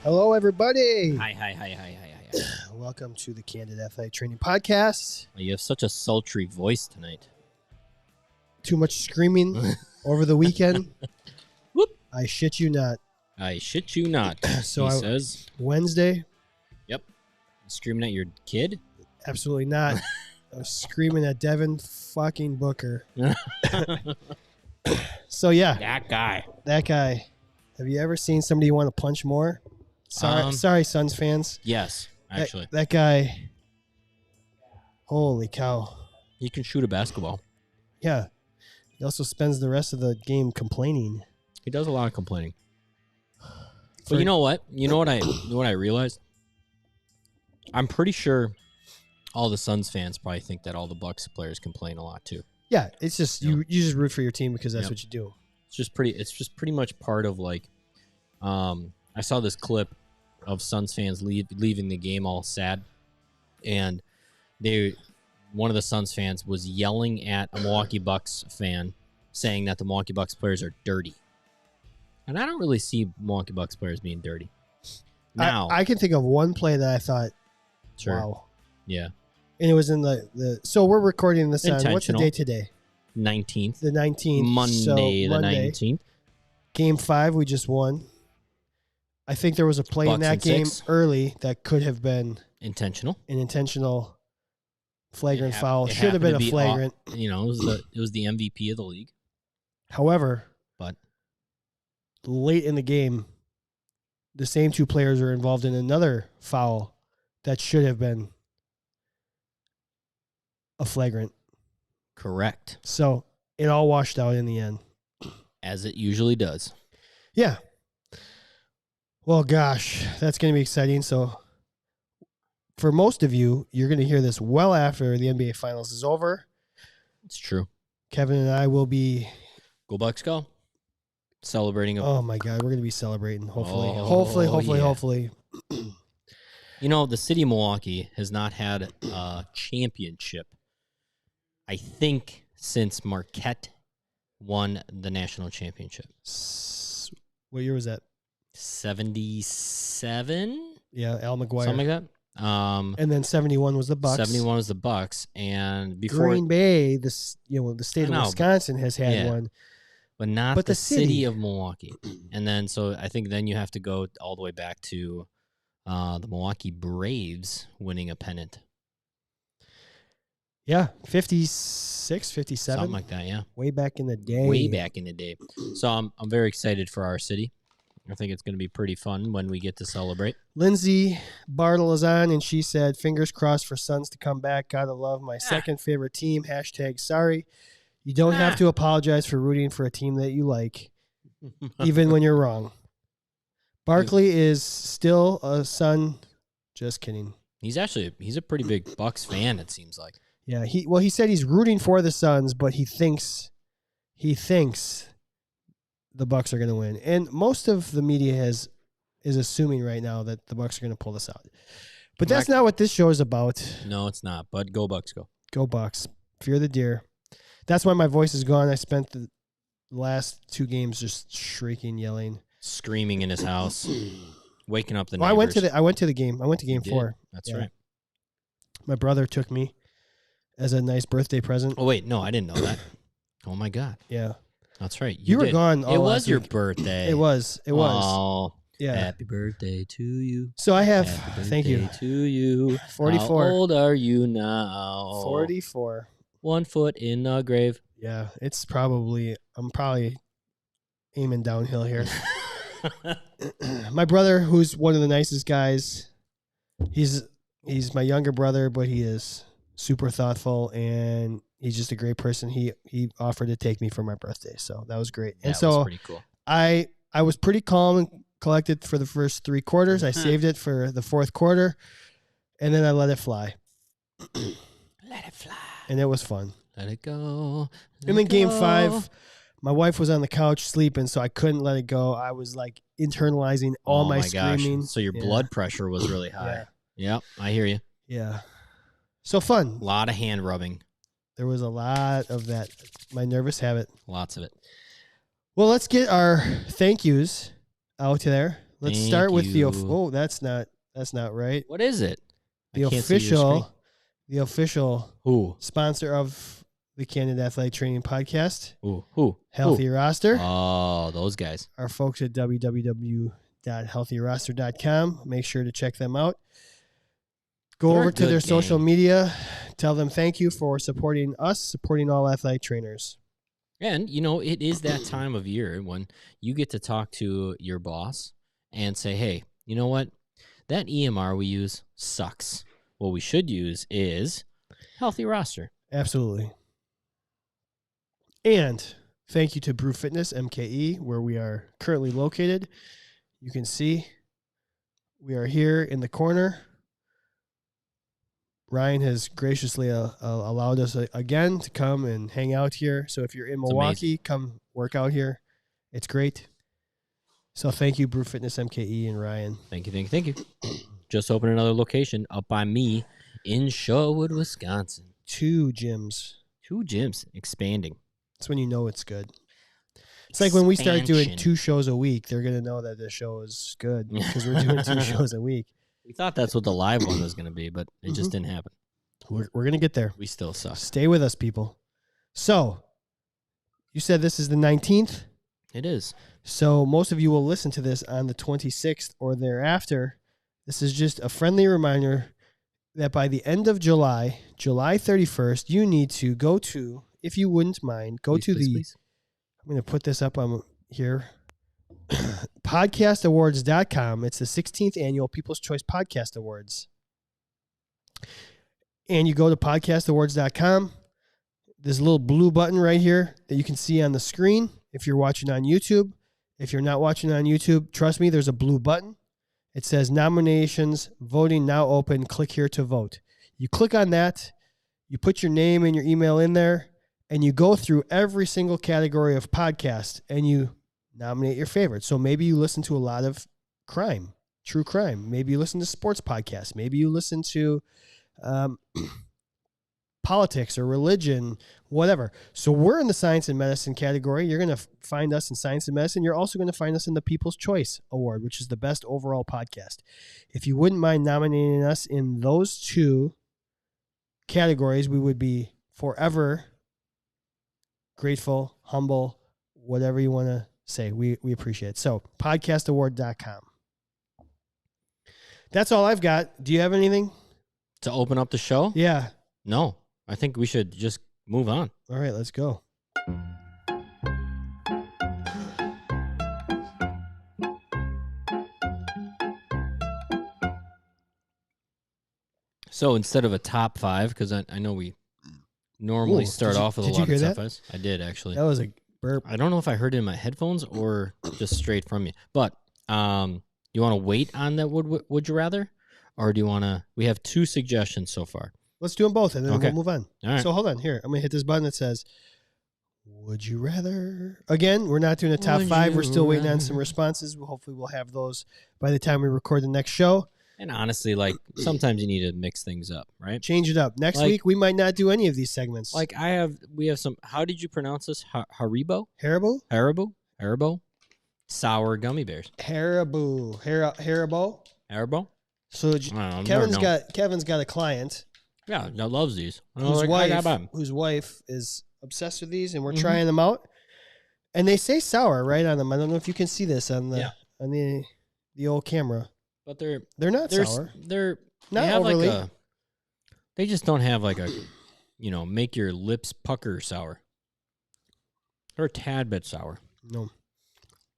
Hello, everybody. Hi. Welcome to the Candid Athletic Training Podcast. You have such a sultry voice tonight. Too much screaming over the weekend. Whoop. I shit you not. I shit you not, So he says. Wednesday, Yep. Screaming at your kid? absolutely not. I was screaming at Devin fucking Booker. So, yeah, That guy. Have you ever seen somebody you want to punch more? Sorry, Suns fans. Yes, actually. That guy, holy cow. He can shoot a basketball. Yeah. He also spends the rest of the game complaining. He does a lot of complaining. But you know what? You know what I realized? I'm pretty sure all the Suns fans probably think that all the Bucks players complain a lot too. Yeah, it's just you just root for your team because that's what you do. It's just pretty much part of like I saw this clip of Suns fans leaving the game all sad, and one of the Suns fans was yelling at a Milwaukee Bucks fan saying that the Milwaukee Bucks players are dirty. And I don't really see Milwaukee Bucks players being dirty. Now I can think of one play that I thought, sure. wow. Yeah. And it was in the so we're recording this on what's the day today? 19th. The 19th. Monday, the 19th. Game 5 we just won. I think there was a play in that game early that could have been intentional. An intentional flagrant foul. Should have been a flagrant. It was the MVP of the league. However, but late in the game, the same two players are involved in another foul that should have been a flagrant. Correct. So it all washed out in the end. As it usually does. Yeah. Well, gosh, that's going to be exciting. So for most of you, you're going to hear this well after the NBA Finals is over. It's true. Kevin and I will be... Go Bucks, go. Celebrating. Oh, my God. We're going to be celebrating, hopefully. Yeah. Hopefully. You know, the city of Milwaukee has not had a championship, I think, since Marquette won the national championship. What year was that? 77? Yeah, Al McGuire. Something like that. And then 71 was the Bucks. 71 was the Bucks, and before Green Bay, the state of Wisconsin has had one, but not the city of Milwaukee. And then so I think then you have to go all the way back to the Milwaukee Braves winning a pennant. Yeah, 56, 57. Something like that, yeah. Way back in the day. Way back in the day. So I'm very excited for our city. I think it's going to be pretty fun when we get to celebrate. Lindsay Bartle is on, and she said, fingers crossed for Suns to come back. Gotta love my second favorite team. # sorry. You don't have to apologize for rooting for a team that you like, even when you're wrong. Barkley is still a Sun. Just kidding. He's a pretty big Bucks fan, it seems like. Yeah, he said he's rooting for the Suns, but he thinks the Bucks are going to win. And most of the media is assuming right now that the Bucks are going to pull this out. But that's not what this show is about. No, it's not. But go Bucks, go. Go Bucks. Fear the deer. That's why my voice is gone. I spent the last 2 games just shrieking, yelling, screaming in his house, waking up the neighbors. I went to the game. I went to game 4. That's right. My brother took me as a nice birthday present. Oh wait, no, I didn't know that. Oh my God. Yeah. That's right. You were gone all It last was your week. birthday. It was. Oh, yeah. Happy birthday to you. So I have, thank you. To you. 44. How old are you now? 44. 1 foot in the grave. Yeah, I'm probably aiming downhill here. My brother, who's one of the nicest guys, he's my younger brother, but he is super thoughtful and he's just a great person. He offered to take me for my birthday, so that was great. And so was pretty cool. I was pretty calm and collected for the first 3 quarters. I saved it for the 4th quarter, and then I let it fly. Let it fly. And it was fun. Let it go. And then game 5, my wife was on the couch sleeping, so I couldn't let it go. I was like internalizing all my screaming. Gosh. So your blood pressure was really high. Yep, I hear you. Yeah. So fun. A lot of hand rubbing. There was a lot of that. My nervous habit. Lots of it. Well, let's get our thank yous out there. Let's Thank start with you. that's not right. What is it? The I can't see your screen. official Who? sponsor of the Candid Athletic Training podcast, Who? Healthy Roster. Oh, those guys. Our folks at www.healthyroster.com. Make sure to check them out. Go They're over a to their good social gang. media. Tell them thank you for supporting us, supporting all athletic trainers. And, you know, it is that time of year when you get to talk to your boss and say, hey, you know what? That EMR we use sucks. What we should use is Healthy Roster. Absolutely. And thank you to Brew Fitness, MKE, where we are currently located. You can see we are here in the corner. Ryan has graciously allowed us again to come and hang out here. So if you're in Milwaukee, come work out here. It's great. So thank you, Brew Fitness, MKE, and Ryan. Thank you. Just opened another location up by me in Sherwood, Wisconsin. 2 gyms. 2 gyms expanding. That's when you know it's good. It's like when we start doing 2 shows a week, they're going to know that the show is good because we're doing 2 shows a week. We thought that's what the live one was going to be, but it just didn't happen. We're going to get there. We still suck. Stay with us, people. So, you said this is the 19th? It is. So, most of you will listen to this on the 26th or thereafter. This is just a friendly reminder that by the end of July, July 31st, you need to go to, if you wouldn't mind, Please. I'm going to put this up on here. podcastawards.com. It's the 16th annual People's Choice Podcast Awards. And you go to podcastawards.com. There's a little blue button right here that you can see on the screen if you're watching on YouTube. If you're not watching on YouTube, trust me, there's a blue button. It says nominations, voting now open, click here to vote. You click on that, you put your name and your email in there, and you go through every single category of podcast and you nominate your favorite. So maybe you listen to a lot of crime, true crime. Maybe you listen to sports podcasts. Maybe you listen to politics or religion, whatever. So we're in the science and medicine category. You're going to find us in science and medicine. You're also going to find us in the People's Choice Award, which is the best overall podcast. If you wouldn't mind nominating us in those 2 categories, we would be forever grateful, humble, whatever you want to say. We appreciate it. So podcastaward.com. That's all I've got. Do you have anything? To open up the show? Yeah. No. I think we should just move on. All right, let's go. So instead of a top 5, because I know we normally start off with a lot of top 5s. I did, actually. That was a burp. I don't know if I heard it in my headphones or just straight from you. But you want to wait on that would you rather? Or do you want to... We have 2 suggestions so far. Let's do them both, and then we'll move on. All right. So hold on. Here, I'm going to hit this button that says, would you rather? Again, we're not doing a top 5. We're still waiting on some responses. Hopefully we'll have those by the time we record the next show. And honestly, like, sometimes you need to mix things up, right? Change it up. Next week, we might not do any of these segments. Like, we have some... How did you pronounce this? Haribo? Haribo? Haribo? Sour gummy bears. Haribo. Haribo? So Kevin's got a client. Yeah, that loves these. Whose wife is obsessed with these, and we're trying them out. And they say sour right on them. I don't know if you can see this on the old camera. But they're not sour. They're not overly. They just don't have like a, make your lips pucker sour. They're a tad bit sour. No. All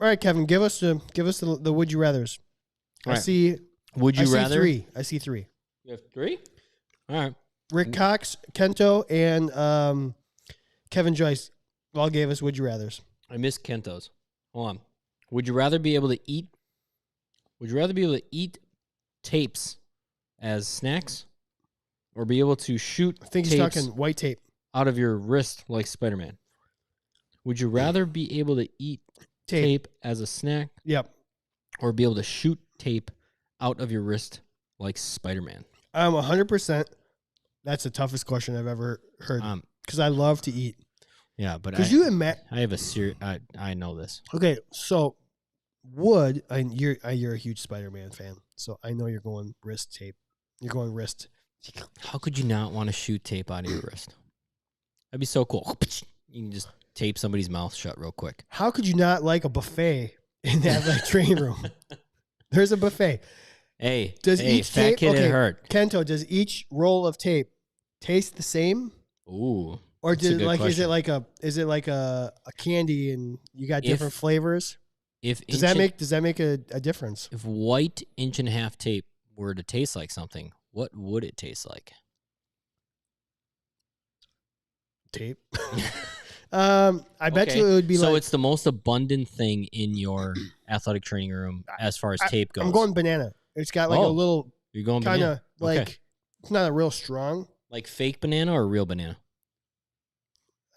right, Kevin, give us the would you rather's. All right. I see. Would you rather? I see 3. You have 3? All right. Rick Cox, Kento, and Kevin Joyce all gave us would you rather's. I missed Kento's. Hold on. Would you rather be able to eat? Would you rather be able to eat tapes as snacks, or be able to shoot? I think he's talking white tape out of your wrist like Spider-Man. Would you rather be able to eat tape as a snack? Yep. Or be able to shoot tape out of your wrist like Spider-Man? 100%. That's the toughest question I've ever heard. Because I love to eat. Yeah, but I have a I know this. Okay, so would, and you're a huge Spider-Man fan, so I know you're going wrist tape. You're going wrist. How could you not want to shoot tape out of your wrist? That'd be so cool. You can just tape somebody's mouth shut real quick. How could you not like a buffet in that like training room? There's a buffet. Hey, Does each fat tape, kid okay, it hurt? Kento, does each roll of tape taste the same? Ooh. Or That's a did good like question. is it like a candy and you got different flavors? If Does that make a difference? if white 1.5" tape were to taste like something, what would it taste like? Tape. I bet you it would be so like, it's the most abundant thing in your athletic training room as far as tape goes. I'm going banana. It's got like a little You're going kind banana. of like it's not a real strong. Like fake banana or real banana?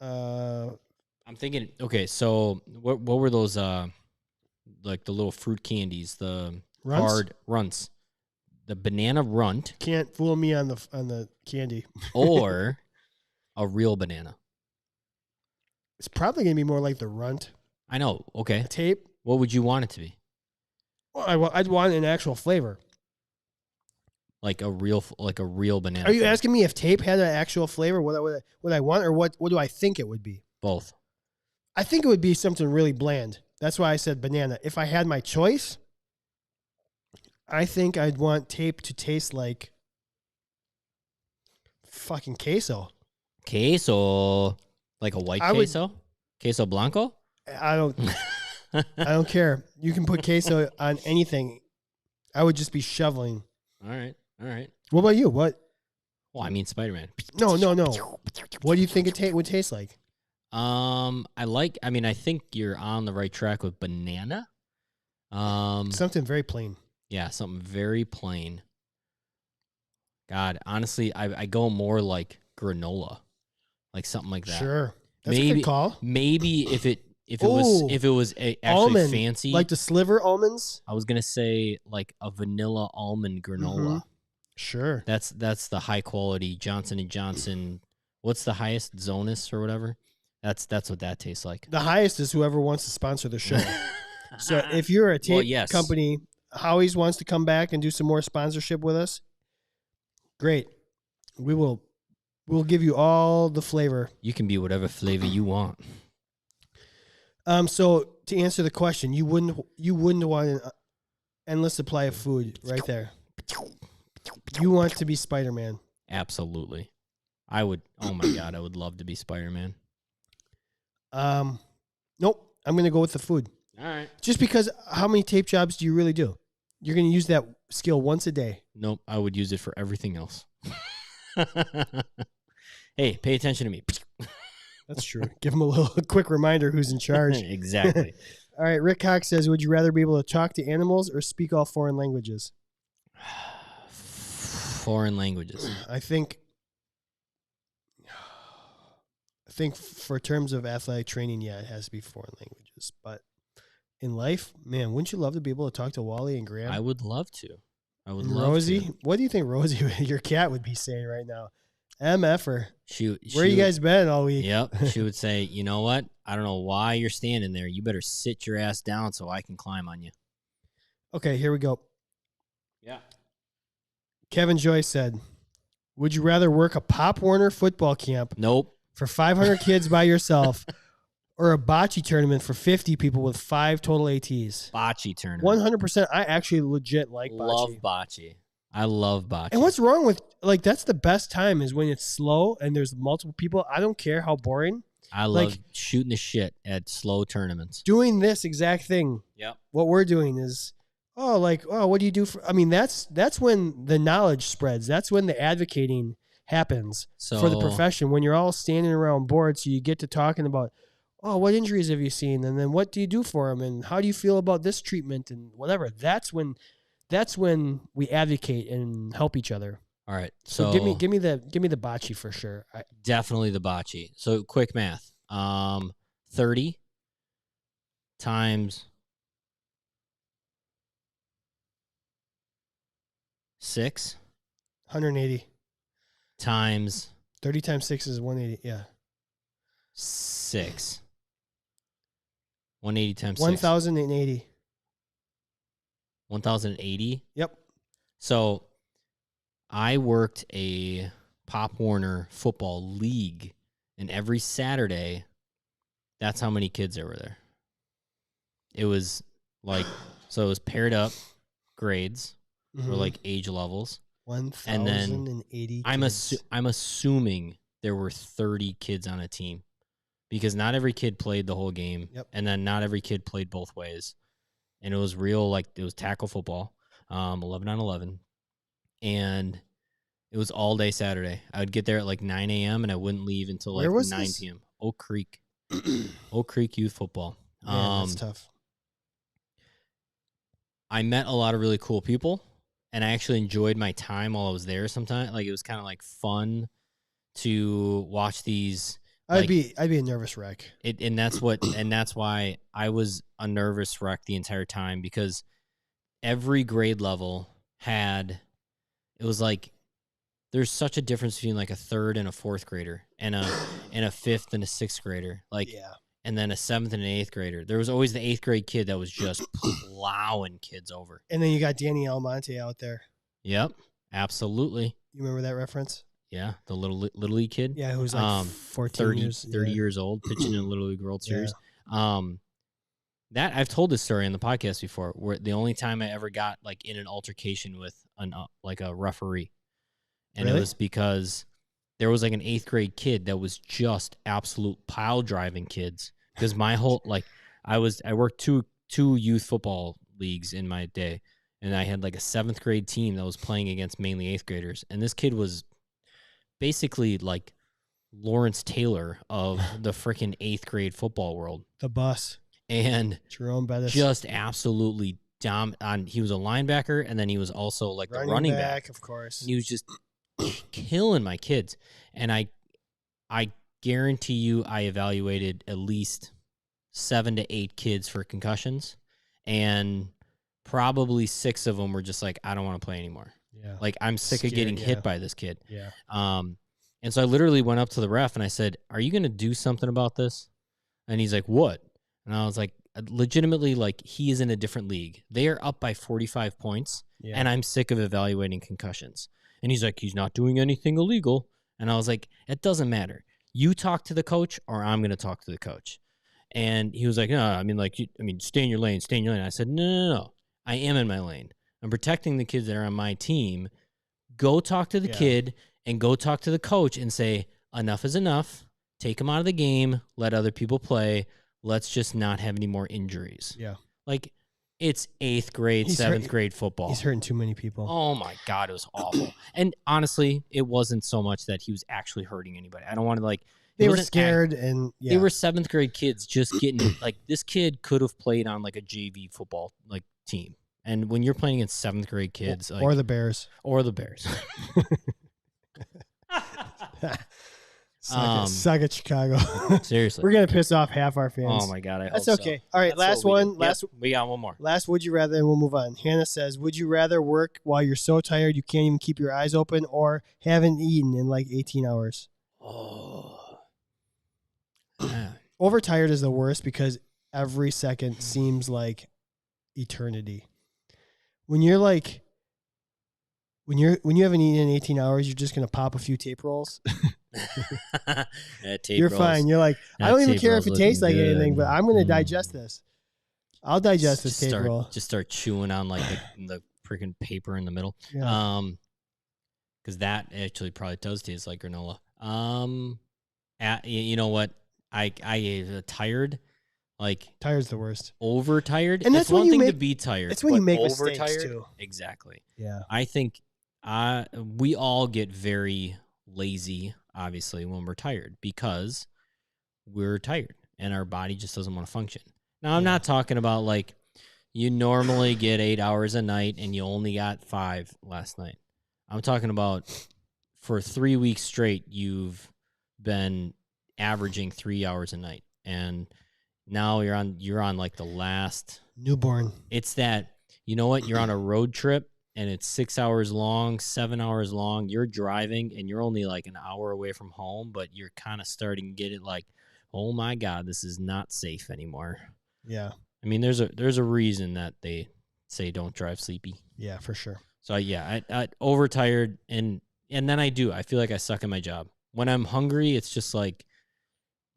Uh, I'm thinking. Okay, so what were those? Like the little fruit candies, the Runts? hard runts, the banana runt, Can't fool me on the candy. or a real banana. It's probably gonna be more like the runt I know. Okay, tape. what would you want it to be? Well, I'd want an actual flavor. Like a real banana. Are you flavor. asking me if tape had an actual flavor? What I want, or what do I think it would be? Both. I think it would be something really bland. That's why I said banana. If I had my choice, I think I'd want tape to taste like fucking queso. Queso, like a white queso, queso blanco. I don't care. You can put queso on anything. I would just be shoveling. All right. What about you? What? Well, I mean Spider-Man. No. What do you think it would taste like? I think you're on the right track with banana. Something very plain. Yeah, something very plain. God, honestly, I go more like granola, like something like that. Sure, that's maybe, a good call. Maybe if it was actually almond, fancy, like the sliver almonds. I was gonna say like a vanilla almond granola. Mm-hmm. Sure, that's the high quality Johnson and Johnson. What's the highest? Zonus or whatever. That's what that tastes like. The highest is whoever wants to sponsor the show. So if you're a tape company, Howie's wants to come back and do some more sponsorship with us. Great, we'll give you all the flavor. You can be whatever flavor you want. So to answer the question, you wouldn't want an endless supply of food right there. You want to be Spider-Man. Absolutely. I would. Oh my God, I would love to be Spider-Man. Nope. I'm going to go with the food. All right. Just because how many tape jobs do you really do? You're going to use that skill once a day. Nope. I would use it for everything else. Hey, pay attention to me. That's true. Give him a quick reminder who's in charge. Exactly. All right. Rick Cox says, would you rather be able to talk to animals or speak all foreign languages? Foreign languages. I think for terms of athletic training, yeah, it has to be foreign languages. But in life, man, wouldn't you love to be able to talk to Wally and Graham? I would love to. And Rosie? What do you think Rosie, your cat, would be saying right now? MFer. Where you guys been all week? Yep. She would say, you know what? I don't know why you're standing there. You better sit your ass down so I can climb on you. Okay, here we go. Yeah. Kevin Joyce said, would you rather work a Pop Warner football camp Nope. for 500 kids by yourself or a bocce tournament for 50 people with 5 total ATs? Bocce tournament. 100%. I actually legit like bocce. Love bocce. I love bocce. And what's wrong with, like, that's the best time is when it's slow and there's multiple people. I don't care how boring. I love shooting the shit at slow tournaments. Doing this exact thing. Yep. What we're doing is, what do you do for, I mean, that's when the knowledge spreads. That's when the advocating happens for the profession. When you're all standing around boards, so you get to talking about, what injuries have you seen? And then what do you do for them? And how do you feel about this treatment and whatever? That's when we advocate and help each other. All right. So give me the bocce for sure. Definitely the bocce. So quick math. 30 times 6. 180. Times 30 times 6 is 180. Yeah. 6. 180 times 6. 1,080. 1,080. Yep. So I worked a Pop Warner football league, and every Saturday, that's how many kids there were there. It was like, so it was paired up grades or like age levels. 1,080 kids. I'm assuming there were 30 kids on a team because not every kid played the whole game. Yep. And then not every kid played both ways. And it was real, like it was tackle football, 11 on 11. And it was all day Saturday. I would get there at like 9 a.m. and I wouldn't leave until like 9 p.m. Oak Creek. Oak Creek Youth Football. Man, that's tough. I met a lot of really cool people, and I actually enjoyed my time while I was there sometimes. Like, it was kind of like fun to watch these. I'd be a nervous wreck. And that's why I was a nervous wreck the entire time, because every grade level it was like, there's such a difference between like a third and a fourth grader and a fifth and a sixth grader. Like, yeah. And then a seventh and an eighth grader. There was always the eighth grade kid that was just plowing kids over. And then you got Danny Almonte out there. Yep, absolutely. You remember that reference? Yeah, the little league kid. Yeah, who was like 30 years old, pitching in a Little League World Series. That I've told this story on the podcast before, where the only time I ever got like in an altercation with a referee, and Really? It was because there was like an eighth grade kid that was just absolute pile driving kids. Because my whole I worked two youth football leagues in my day, and I had like a seventh grade team that was playing against mainly eighth graders, and this kid was basically like Lawrence Taylor of the freaking eighth grade football world. The bus. And Jerome Bettis. Just absolutely he was a linebacker, and then he was also like the running back, of course. And he was just killing my kids. And I guarantee you I evaluated at least 7 to 8 kids for concussions, and probably 6 of them were just like, I don't want to play anymore. Yeah. Like, I'm sick of getting hit by this kid. Yeah. And so I literally went up to the ref and I said, are you going to do something about this? And he's like, what? And I was like, legitimately, like, he is in a different league. They are up by 45 points, and I'm sick of evaluating concussions. And he's like, he's not doing anything illegal. And I was like, it doesn't matter. You talk to the coach, or I'm going to talk to the coach. And he was like, no, I mean, stay in your lane, stay in your lane. I said, no. I am in my lane. I'm protecting the kids that are on my team. Go talk to the kid, and go talk to the coach and say, enough is enough. Take him out of the game. Let other people play. Let's just not have any more injuries. Yeah. Like, it's 8th grade, 7th grade football. He's hurting too many people. Oh, my God. It was awful. And honestly, it wasn't so much that he was actually hurting anybody. I don't want to, like... They were scared, and They were 7th grade kids just getting... like, this kid could have played on, like, a JV football, like, team. And when you're playing against 7th grade kids... like, or the Bears. Or the Bears. Suck it, Chicago. Seriously. We're going to piss off half our fans. Oh, my God. That's okay. So. All right, last one. We got one more. Last would you rather, and we'll move on. Hannah says, would you rather work while you're so tired you can't even keep your eyes open, or haven't eaten in like 18 hours? Oh. Overtired is the worst because every second seems like eternity. When you're like, when you haven't eaten in 18 hours, you're just going to pop a few tape rolls. You're fine. You're like, I don't even care if it tastes like anything, but I'm going to digest this. I'll digest this tape roll. Just start chewing on like the freaking paper in the middle. Yeah. Because that actually probably does taste like granola. You know what? I tired. Like, tired's the worst. Overtired. And that's one thing to be tired. It's when you make mistakes too. Exactly. Yeah. I think we all get very lazy, obviously, when we're tired, because we're tired and our body just doesn't want to function. Now, I'm not talking about like you normally get 8 hours a night and you only got 5 last night. I'm talking about for 3 weeks straight, you've been averaging 3 hours a night, and now you're on like the last newborn. It's that, you know what? You're on a road trip and it's 6 hours long, 7 hours long. You're driving and you're only like an hour away from home, but you're kind of starting to get it like, oh my God, this is not safe anymore. Yeah. I mean, there's a reason that they say don't drive sleepy. Yeah, for sure. So I overtired, and then I feel like I suck at my job. When I'm hungry, it's just like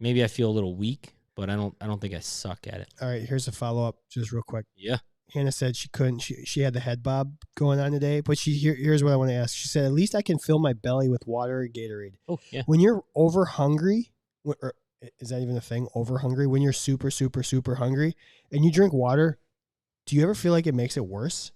maybe I feel a little weak, but I don't think I suck at it. All right, here's a follow-up just real quick. Yeah. Hannah said she couldn't. She had the head bob going on today, but here's what I want to ask. She said, at least I can fill my belly with water or Gatorade. Oh, yeah. When you're over hungry, or is that even a thing? Over hungry? When you're super, super, super hungry and you drink water, do you ever feel like it makes it worse?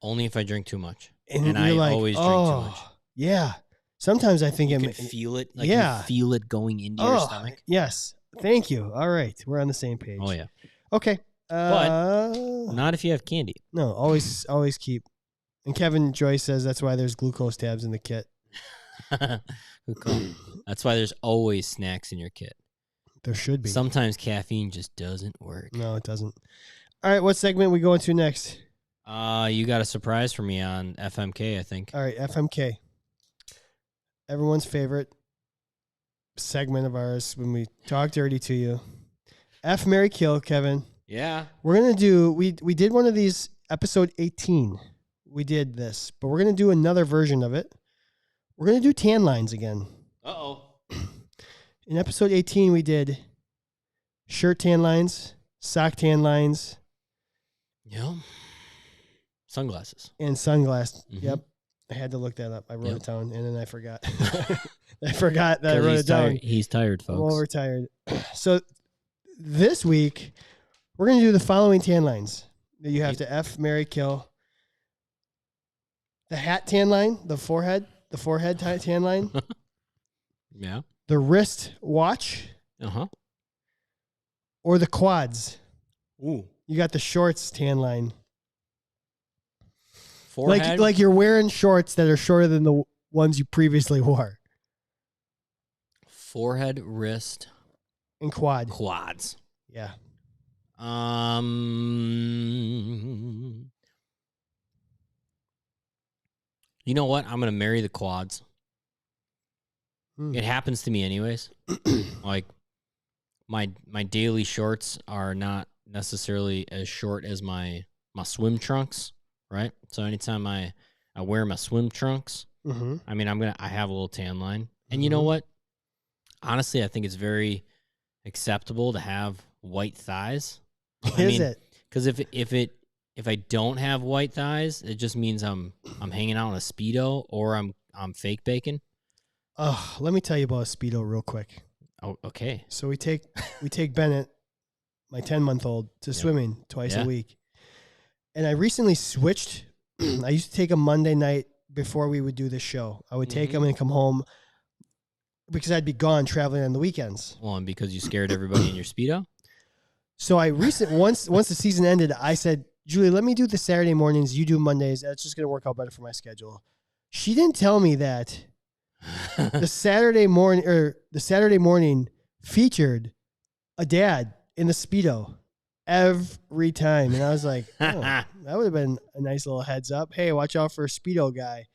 Only if I drink too much. And I you're like, always drink too much. Yeah. Sometimes I think you can feel it. Like yeah. You feel it going into your stomach. Yes. Thank you. All right. We're on the same page. Oh, yeah. Okay. But not if you have candy. No, always keep. And Kevin Joy says that's why there's glucose tabs in the kit. That's why there's always snacks in your kit. There should be. Sometimes caffeine just doesn't work. No, it doesn't. All right, what segment we going to next? You got a surprise for me on FMK, I think. All right, FMK. Everyone's favorite segment of ours when we talk dirty to you. F, Marry, Kill, Kevin. Yeah. We're going to do, we did one of these, episode 18. We did this, but we're going to do another version of it. We're going to do tan lines again. Uh-oh. In episode 18, we did shirt tan lines, sock tan lines. Yeah. Sunglasses. And sunglasses. Mm-hmm. Yep. I had to look that up. I wrote it down, and then I forgot. I forgot that I wrote it down. down. He's tired, folks. I'm overtired. So this week, we're going to do the following tan lines. You have to F, marry, kill. The hat tan line, the forehead tan line. Yeah. The wrist watch. Uh-huh. Or the quads. Ooh. You got the shorts tan line. Forehead. Like you're wearing shorts that are shorter than the ones you previously wore. Forehead, wrist, and quads. Yeah. You know what? I'm gonna marry the quads. It happens to me anyways. Like my daily shorts are not necessarily as short as my swim trunks, right? So anytime I wear my swim trunks, I mean I have a little tan line. And you know what? Honestly, I think it's very acceptable to have white thighs. Is it? Because if I don't have white thighs, it just means I'm hanging out in a Speedo or I'm fake bacon. Oh, let me tell you about a Speedo real quick. Oh, okay. So we take Bennett, my 10-month-old, to swimming twice a week. And I recently switched. I used to take him Monday night before we would do this show. I would take him and come home because I'd be gone traveling on the weekends. Well, and because you scared everybody in your Speedo? So once the season ended, I said, Julie, let me do the Saturday mornings. You do Mondays. That's just going to work out better for my schedule. She didn't tell me that the Saturday morning featured a dad in the Speedo every time. And I was like, oh, that would have been a nice little heads up. Hey, watch out for a Speedo guy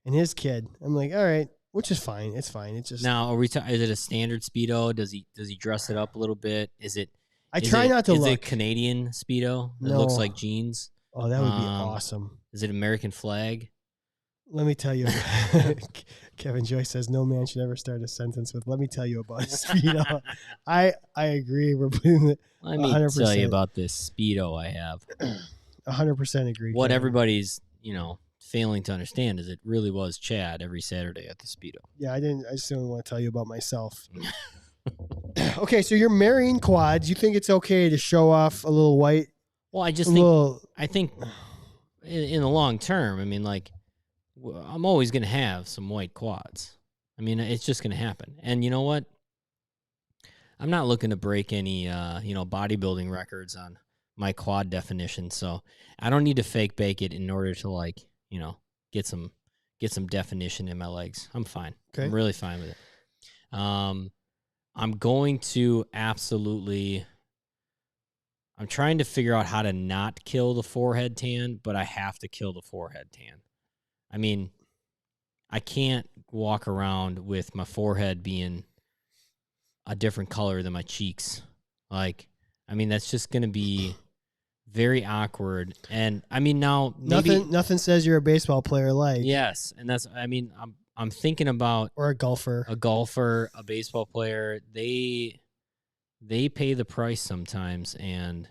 and his kid. I'm like, all right, which is fine. It's fine. It's just now. Is it a standard Speedo? Does he dress it up a little bit? Is it? I try not to look. Is it Canadian Speedo that looks like jeans? Oh, that would be awesome. Is it American flag? Let me tell you. Kevin Joyce says no man should ever start a sentence with "Let me tell you about a Speedo." I agree. We're putting it. Let me tell you about this Speedo I have. 100% agree. What everybody's failing to understand is it really was Chad every Saturday at the Speedo. Yeah, I just didn't want to tell you about myself. Okay, so you're marrying quads. You think it's okay to show off a little white? Well, I think in the long term, I mean, like, I'm always going to have some white quads. I mean, it's just going to happen. And you know what? I'm not looking to break any, bodybuilding records on my quad definition. So I don't need to fake bake it in order to get some definition in my legs. I'm fine. Okay. I'm really fine with it. I'm going to I'm trying to figure out how to not kill the forehead tan, but I have to kill the forehead tan. I mean, I can't walk around with my forehead being a different color than my cheeks. Like, I mean, that's just going to be very awkward. And I mean, now maybe nothing says you're a baseball player like yes, and that's I mean, I'm thinking about or a golfer, a baseball player. They pay the price sometimes and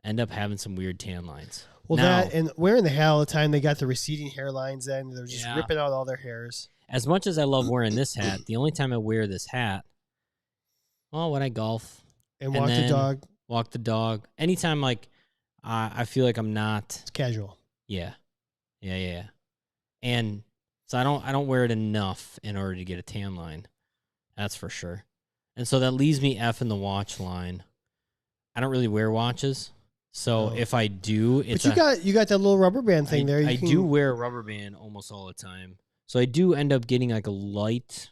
end up having some weird tan lines. Well, now, that and wearing the hat all the time, they got the receding hairlines. Then they're just ripping out all their hairs. As much as I love wearing this hat, the only time I wear this hat, well, when I golf And walk the dog. Anytime like I feel like I'm not. It's casual. Yeah. And so I don't wear it enough in order to get a tan line. That's for sure. And so that leaves me effing the watch line. I don't really wear watches. So if I do, it's but you got that little rubber band thing there. I do wear a rubber band almost all the time. So I do end up getting like a light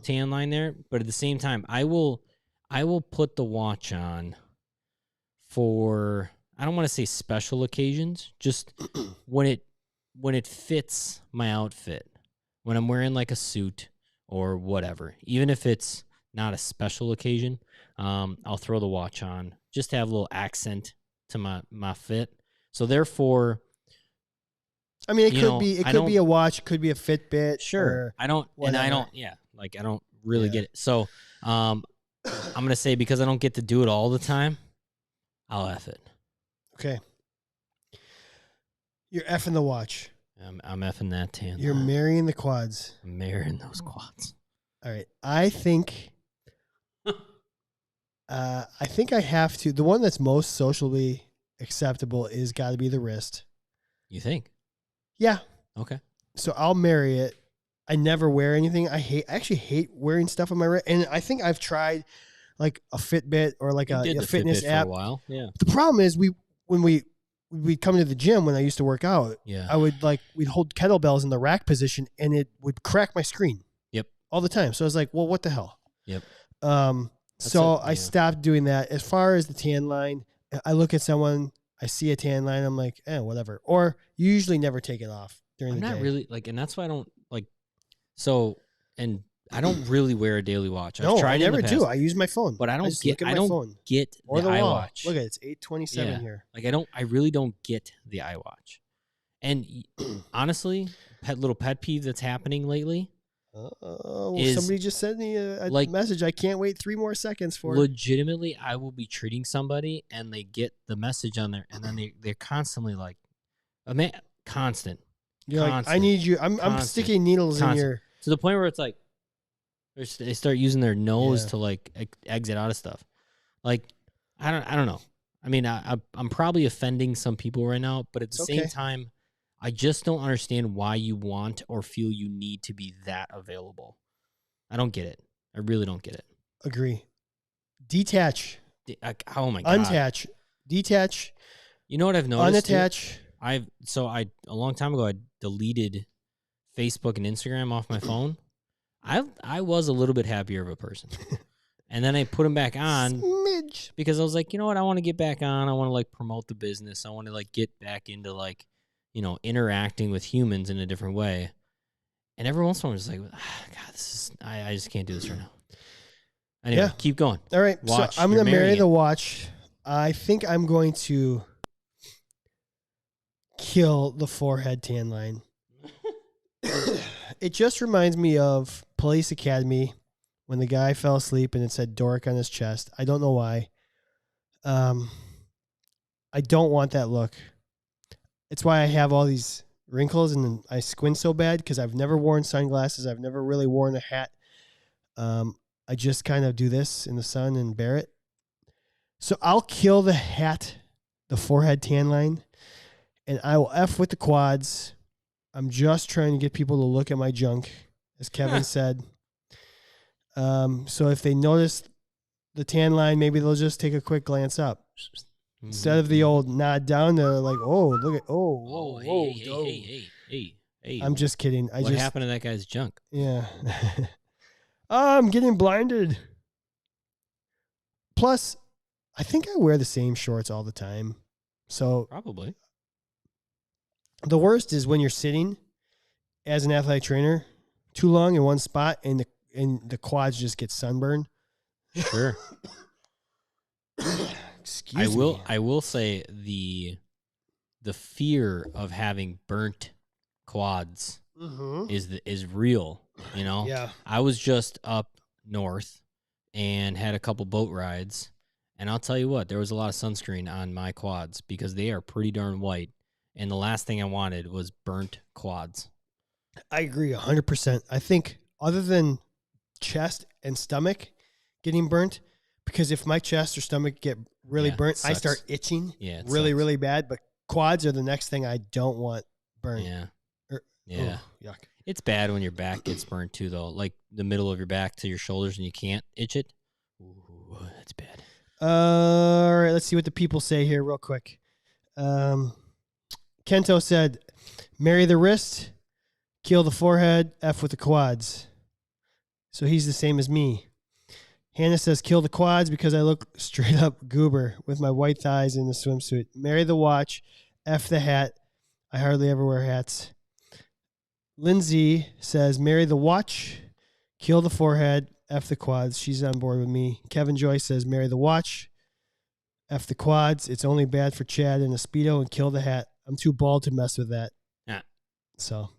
tan line there. But at the same time, I will put the watch on for, I don't want to say special occasions, just when it fits my outfit. When I'm wearing like a suit or whatever, even if it's not a special occasion, I'll throw the watch on just to have a little accent to my fit. So therefore, I mean, it could be a watch, could be a Fitbit. Sure. I don't really get it. So, I'm going to say, because I don't get to do it all the time, I'll F it. Okay. You're effing the watch. I'm effing that tan. You're marrying the quads. I'm marrying those quads. All right. I think I have to. The one that's most socially acceptable is got to be the wrist. You think? Yeah. Okay. So I'll marry it. I never wear anything. I actually hate wearing stuff on my wrist. And I think I've tried like a Fitbit or like a fitness Fitbit app for a while. Yeah. The problem is when we'd come to the gym when I used to work out, yeah, we'd hold kettlebells in the rack position and it would crack my screen. Yep. All the time. So I was like, well, what the hell? Yep. I stopped doing that. As far as the tan line, I look at someone, I see a tan line, I'm like, whatever. Or you usually never take it off during the day. I'm not really like, and that's why I don't like. So, and I don't really wear a daily watch. No, I never do. I use my phone, but I don't get the iWatch. Look at it, it's 8:27 here. Like I really don't get the iWatch. And honestly, little pet peeve that's happening lately. Somebody just sent me a message. I can't wait 3 more seconds for it. Legitimately, I will be treating somebody and they get the message on there, and then they're constantly like, constant. You're like, I need you. I'm sticking needles in your. To the point where it's like, they start using their nose to like exit out of stuff. Like, I don't know. I mean, I'm probably offending some people right now, but at the same time, I just don't understand why you want or feel you need to be that available. I don't get it. I really don't get it. Agree. Detach. Oh my God. Untach. Detach. You know what I've noticed? Unattach. A long time ago I deleted Facebook and Instagram off my phone. I was a little bit happier of a person. And then I put them back on because I was like, you know what? I want to get back on. I want to like promote the business. I want to like get back into like, interacting with humans in a different way. And every once in a while, I'm just like, God, I just can't do this right now. Anyway, keep going. All right. Watch, so I'm going to marry the watch. I think I'm going to kill the forehead tan line. It just reminds me of Police Academy when the guy fell asleep and it said dork on his chest. I don't know why. I don't want that look. It's why I have all these wrinkles and I squint so bad because I've never worn sunglasses. I've never really worn a hat. I just kind of do this in the sun and bear it. So I'll kill the hat, the forehead tan line, and I will F with the quads. I'm just trying to get people to look at my junk, as Kevin said. So if they notice the tan line, maybe they'll just take a quick glance up. Instead of the old nod down, they're like, "Oh, look at hey." I'm just kidding. What happened to that guy's junk? Yeah. I'm getting blinded. Plus, I think I wear the same shorts all the time. So probably. The worst is when you're sitting as an athletic trainer too long in one spot and the quads just get sunburned. Sure. Excuse me. I will say the fear of having burnt quads is real. You know. Yeah. I was just up north and had a couple boat rides, and I'll tell you what, there was a lot of sunscreen on my quads because they are pretty darn white. And the last thing I wanted was burnt quads. I agree 100%. I think other than chest and stomach getting burnt, because if my chest or stomach get really burnt, I start itching really bad. But quads are the next thing I don't want burnt. Yeah. Yeah. Yuck. It's bad when your back gets burnt too, though. Like the middle of your back to your shoulders and you can't itch it. Ooh, that's bad. All right. Let's see what the people say here real quick. Kento said, marry the wrist, kill the forehead, F with the quads. So he's the same as me. Hannah says, kill the quads because I look straight up goober with my white thighs in the swimsuit. Marry the watch, F the hat. I hardly ever wear hats. Lindsay says, marry the watch, kill the forehead, F the quads. She's on board with me. Kevin Joyce says, marry the watch, F the quads. It's only bad for Chad and a Speedo, and kill the hat. I'm too bald to mess with that. Yeah. So,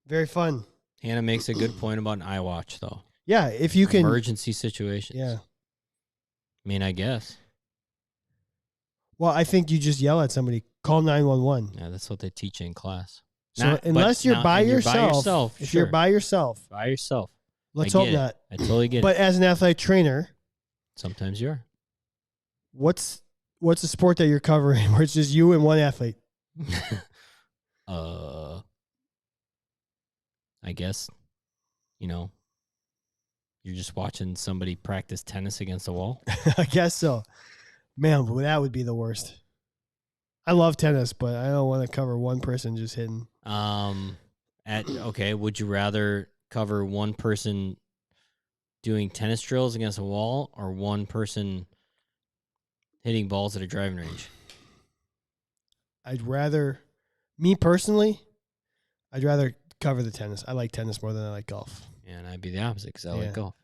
very fun. Hannah makes a good point about an iWatch, though. Yeah, if you can. Emergency situations. Yeah. I mean, I guess. Well, I think you just yell at somebody. Call 911. Yeah, that's what they teach in class. So unless you're by yourself, if you're by yourself, let's hope not. I totally get it. But as an athletic trainer, sometimes you are. What's the sport that you're covering where it's just you and one athlete? I guess, you're just watching somebody practice tennis against a wall. I guess so. Man, that would be the worst. I love tennis, but I don't want to cover one person just hitting. Okay, would you rather cover one person doing tennis drills against a wall or one person hitting balls at a driving range? Me personally, I'd rather cover the tennis. I like tennis more than I like golf. Yeah, and I'd be the opposite because I like golf.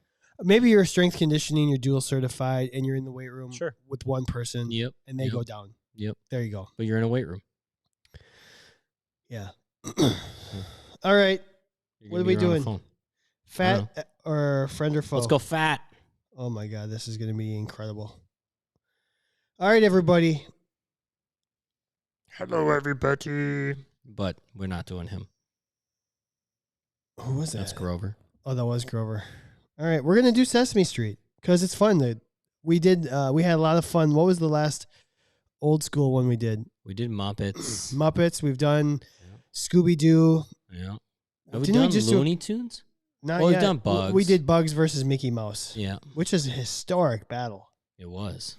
Maybe you're strength conditioning, you're dual certified, and you're in the weight room with one person. Yep. And they go down. Yep. There you go. But you're in a weight room. Yeah. All right. What are we doing? Fat or friend or foe? Let's go fat. Oh, my God. This is going to be incredible. All right, everybody. Hello, everybody. But we're not doing him. Who was that? That's Grover. Oh, that was Grover. All right. We're going to do Sesame Street because it's fun. We had a lot of fun. What was the last old school one we did? We did Muppets. Muppets. We've done Scooby-Doo. Yeah. Have we done Looney Tunes? Not yet. We've done Bugs. We did Bugs versus Mickey Mouse. Yeah. Which is a historic battle. It was.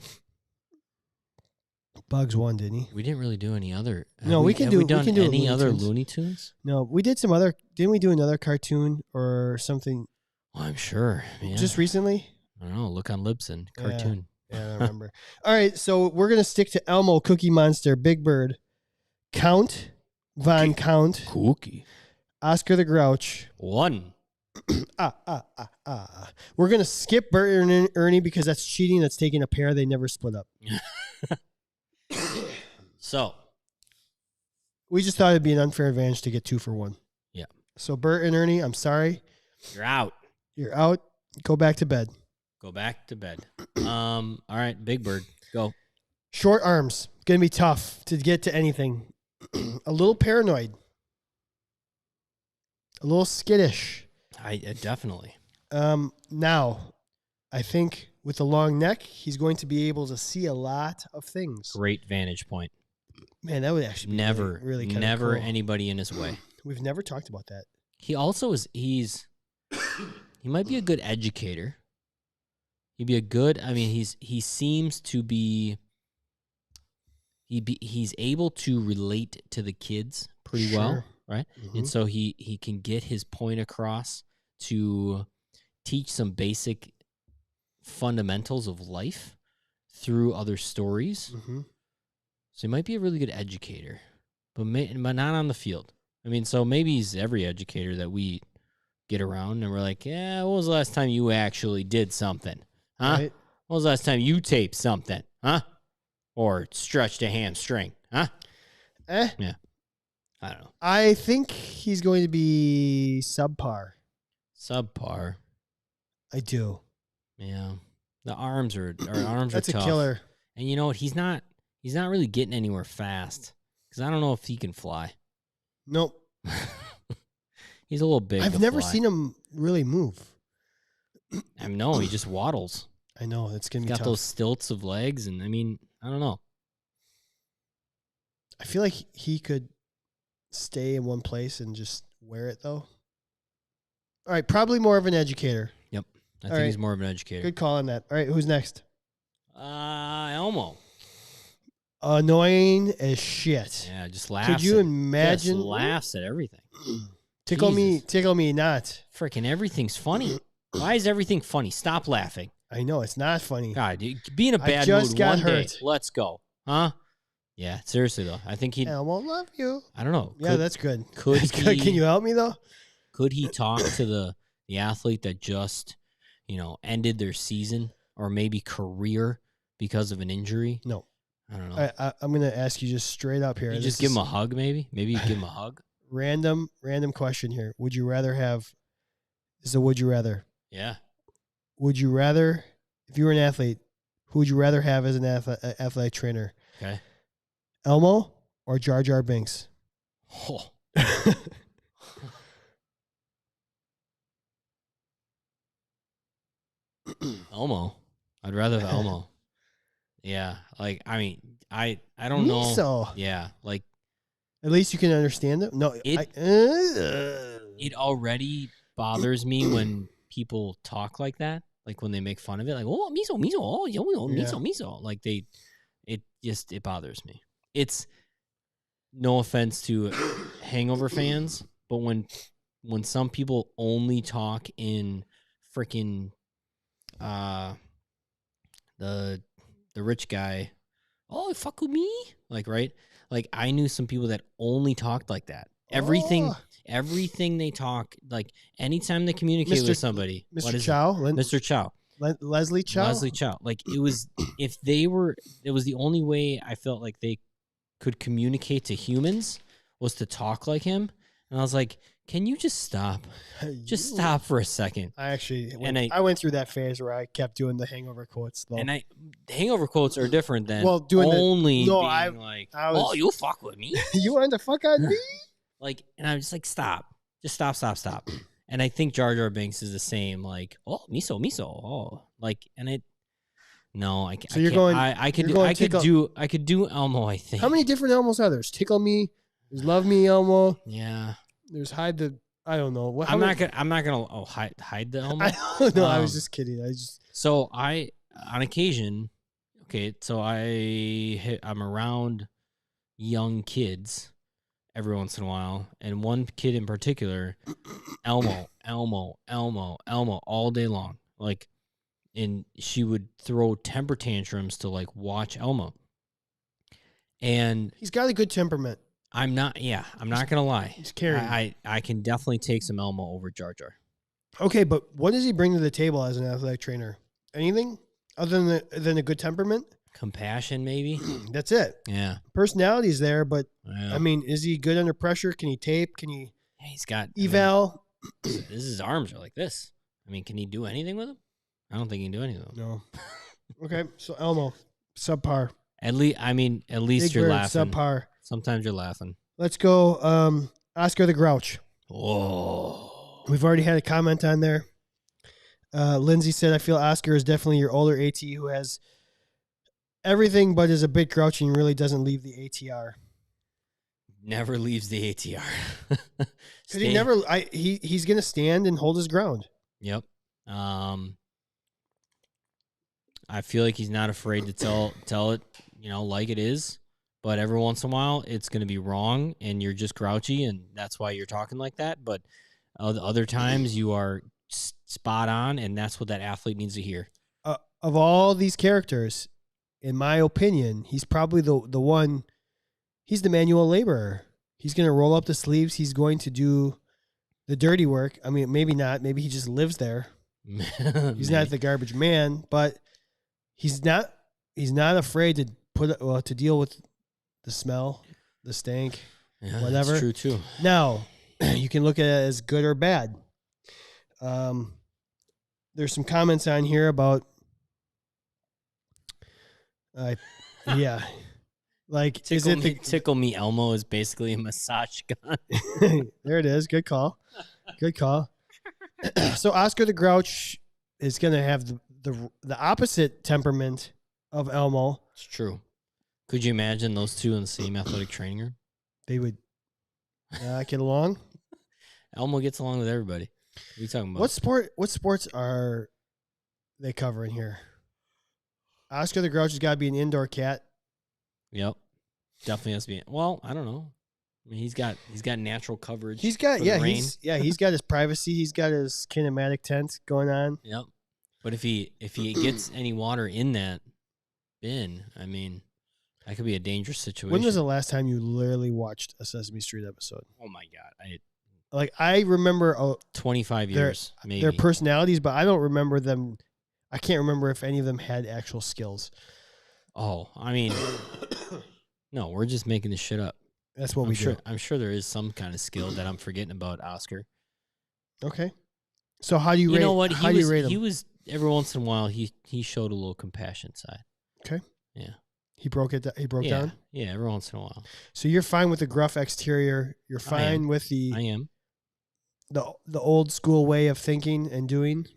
Bugs won, didn't he? We didn't really do any other. We can do any other Looney Tunes? No, we did some other. Didn't we do another cartoon or something? Well, I'm sure. Yeah. Just recently? I don't know. Look on Libsyn. Cartoon. Yeah, I don't remember. All right, so we're going to stick to Elmo, Cookie Monster, Big Bird, Count, Von Count, Cookie, Oscar the Grouch. 1. We're going to skip Bert and Ernie because that's cheating. That's taking a pair. They never split up. So. We just thought it'd be an unfair advantage to get 2 for 1. Yeah. So Bert and Ernie, I'm sorry. You're out. You're out. Go back to bed. Go back to bed. All right, Big Bird, go. Short arms. Going to be tough to get to anything. A little paranoid. A little skittish. I definitely. Now, I think with the long neck, he's going to be able to see a lot of things. Great vantage point. Man, that would actually be really kind of cool. Anybody in his way. We've never talked about that. He also is. He might be a good educator. He'd be a good. I mean, he seems to be. He's able to relate to the kids pretty well, right? Mm-hmm. And so he can get his point across to teach some basic fundamentals of life through other stories. Mm-hmm. So he might be a really good educator, but not on the field. I mean, so maybe he's every educator that we get around and we're like, yeah, when was the last time you actually did something? Huh? Right. When was the last time you taped something, huh? Or stretched a hamstring, huh? Yeah. I don't know. I think he's going to be subpar. Subpar. I do. Yeah. The arms are That's tough. a killer. And you know what? He's not really getting anywhere fast. Because I don't know if he can fly. Nope. He's a little big. I've never seen him really move. I mean, no, he just waddles. I know. It's going to be Got tough. those stilts of legs. And I mean, I don't know. I feel like he could stay in one place and just wear it, though. All right. Probably more of an educator. Yep. I think he's more of an educator. Good call on that. All right. Who's next? Elmo. Annoying as shit. Yeah, just laughs. Could you imagine? Just laughs at everything. Tickle me not. Freaking everything's funny. Why is everything funny? Stop laughing. I know it's not funny. God, be in a bad mood one day. Let's go. Huh? Yeah, seriously though. I think Elmo love you. I don't know. Yeah, that's good. Could that's good. Can you help me though? Could he talk to the athlete that just, ended their season or maybe career because of an injury? No. I don't know. I'm going to ask you just straight up here. You just give him a hug, maybe? Maybe you give him a hug? Random question here. Would you rather have... This is a would you rather. Yeah. Would you rather... If you were an athlete, who would you rather have as an athletic trainer? Okay. Elmo or Jar Jar Binks? Oh. Elmo. I'd rather have Elmo. Yeah, I don't know. Miso. Yeah, like at least you can understand it. No, it already bothers me when people talk like that, like when they make fun of it, like miso, oh miso. Like it bothers me. It's no offense to Hangover fans, but when some people only talk in freaking the rich guy, fuck with me, like, right? Like, I knew some people that only talked like that. Everything they talk, like, anytime they communicate with somebody. Mr. Chow? Mr. Chow. Leslie Chow? Leslie Chow. Like, it was the only way I felt like they could communicate to humans was to talk like him. And I was like, can you just stop? Just stop for a second. I went through that phase where I kept doing the Hangover quotes. Though. And Hangover quotes are different than you fuck with me. You wanted to fuck on me? Like, and I'm just like, stop. Just stop. And I think Jar Jar Binks is the same. Like, miso. Oh, like, and it. No, I can't. So you're going. I could do Elmo. I think. How many different Elmos are there? There's Tickle Me. There's Love Me Elmo. Yeah. There's Hide the. I don't know. I'm not gonna. Oh, hide the Elmo. I don't know. I was just kidding. So on occasion, okay. So I'm around young kids every once in a while, and one kid in particular, Elmo, all day long. Like, and she would throw temper tantrums to like watch Elmo. And he's got a good temperament. I'm not gonna lie. He's carrying. I can definitely take some Elmo over Jar Jar. Okay, but what does he bring to the table as an athletic trainer? Anything other than a good temperament? Compassion, maybe. That's it. Yeah. Personality's there, but yeah. I mean, is he good under pressure? Can he tape? Can he? Yeah, he's got eval. His arms are like this. I mean, can he do anything with them? I don't think he can do anything with them. No. Okay, so Elmo, subpar. At least Big you're Bird, laughing. Subpar. Sometimes you're laughing. Let's go. Oscar the Grouch. Oh. We've already had a comment on there. Lindsay said, I feel Oscar is definitely your older AT who has everything but is a bit grouchy and really doesn't leave the ATR. Never leaves the ATR. He's going to stand and hold his ground. Yep. I feel like he's not afraid to tell it, like it is. But every once in a while, it's going to be wrong, and you're just grouchy, and that's why you're talking like that. But other times, you are spot on, and that's what that athlete needs to hear. Of all these characters, in my opinion, he's probably the one. He's the manual laborer. He's going to roll up the sleeves. He's going to do the dirty work. I mean, maybe not. Maybe he just lives there. He's not the garbage man, but He's not afraid to to deal with the smell, the stank, whatever. That's true too. Now, you can look at it as good or bad. There's some comments on here about, yeah, like Tickle Me Elmo is basically a massage gun. There it is. Good call. Good call. So Oscar the Grouch is going to have the opposite temperament of Elmo. It's true. Could you imagine those two in the same athletic training room? They would not get along. Elmo gets along with everybody. What are you talking about? What sports are they covering here? Oscar the Grouch has got to be an indoor cat. Yep. Definitely has to be. Well, I don't know. I mean, he's got natural coverage. He's got rain. He's got his privacy. He's got his kinematic tent going on. Yep. But if he gets any water in that bin, I mean, that could be a dangerous situation. When was the last time you literally watched a Sesame Street episode? Oh my God, I remember 25 years, maybe. Their personalities, but I don't remember them. I can't remember if any of them had actual skills. Oh, I mean, no, we're just making this shit up. That's what we do. I'm sure there is some kind of skill that I'm forgetting about Oscar. Okay. So how do you rate? You know what? How do you rate him? He was every once in a while. He showed a little compassion side. Okay. Yeah. He broke down. Yeah, every once in a while. So you're fine with the gruff exterior. You're fine with I am. The old school way of thinking and doing.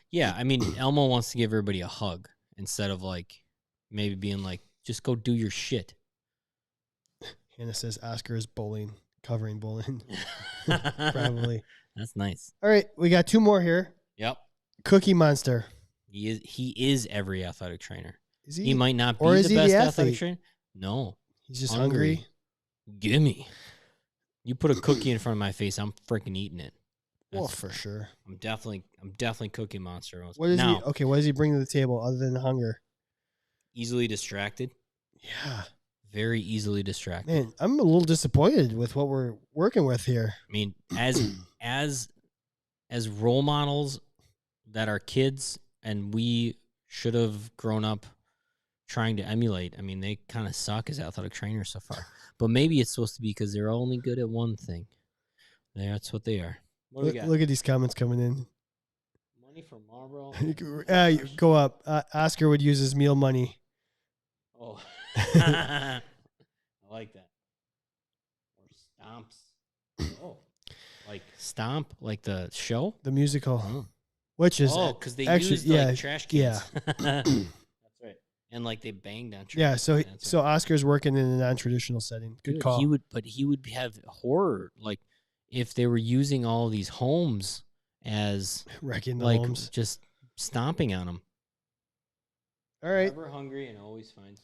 Yeah, I mean, Elmo wants to give everybody a hug instead of like maybe being like, just go do your shit. Hannah says Oscar is covering bowling. Probably. That's nice. All right, we got two more here. Yep. Cookie Monster. He is every athletic trainer. Is he? He might not be the best athletic trainer. No. He's just hungry. Gimme. You put a cookie in front of my face, I'm freaking eating it. Well, for sure. I'm definitely Cookie Monster. What is he? Okay, what does he bring to the table other than hunger? Easily distracted. Yeah. Very easily distracted. Man, I'm a little disappointed with what we're working with here. I mean, as role models that are kids and we should have grown up trying to emulate. I mean, they kind of suck as athletic trainers so far. But maybe it's supposed to be because they're only good at one thing. That's what they are. What do we got? Look at these comments coming in. Money for Marlboro. Go up. Oscar would use his meal money. Oh. I like that. Or Stomps. Oh. Like Stomp, like the show? The musical. Oh. Which is because they use trash cans. Yeah. That's right. And like they banged on trash. Yeah, so Oscar's working in a non-traditional setting. Good call. He would have horror like if they were using all these homes as wrecking the homes, just stomping on them. All right. Forever hungry and always finds.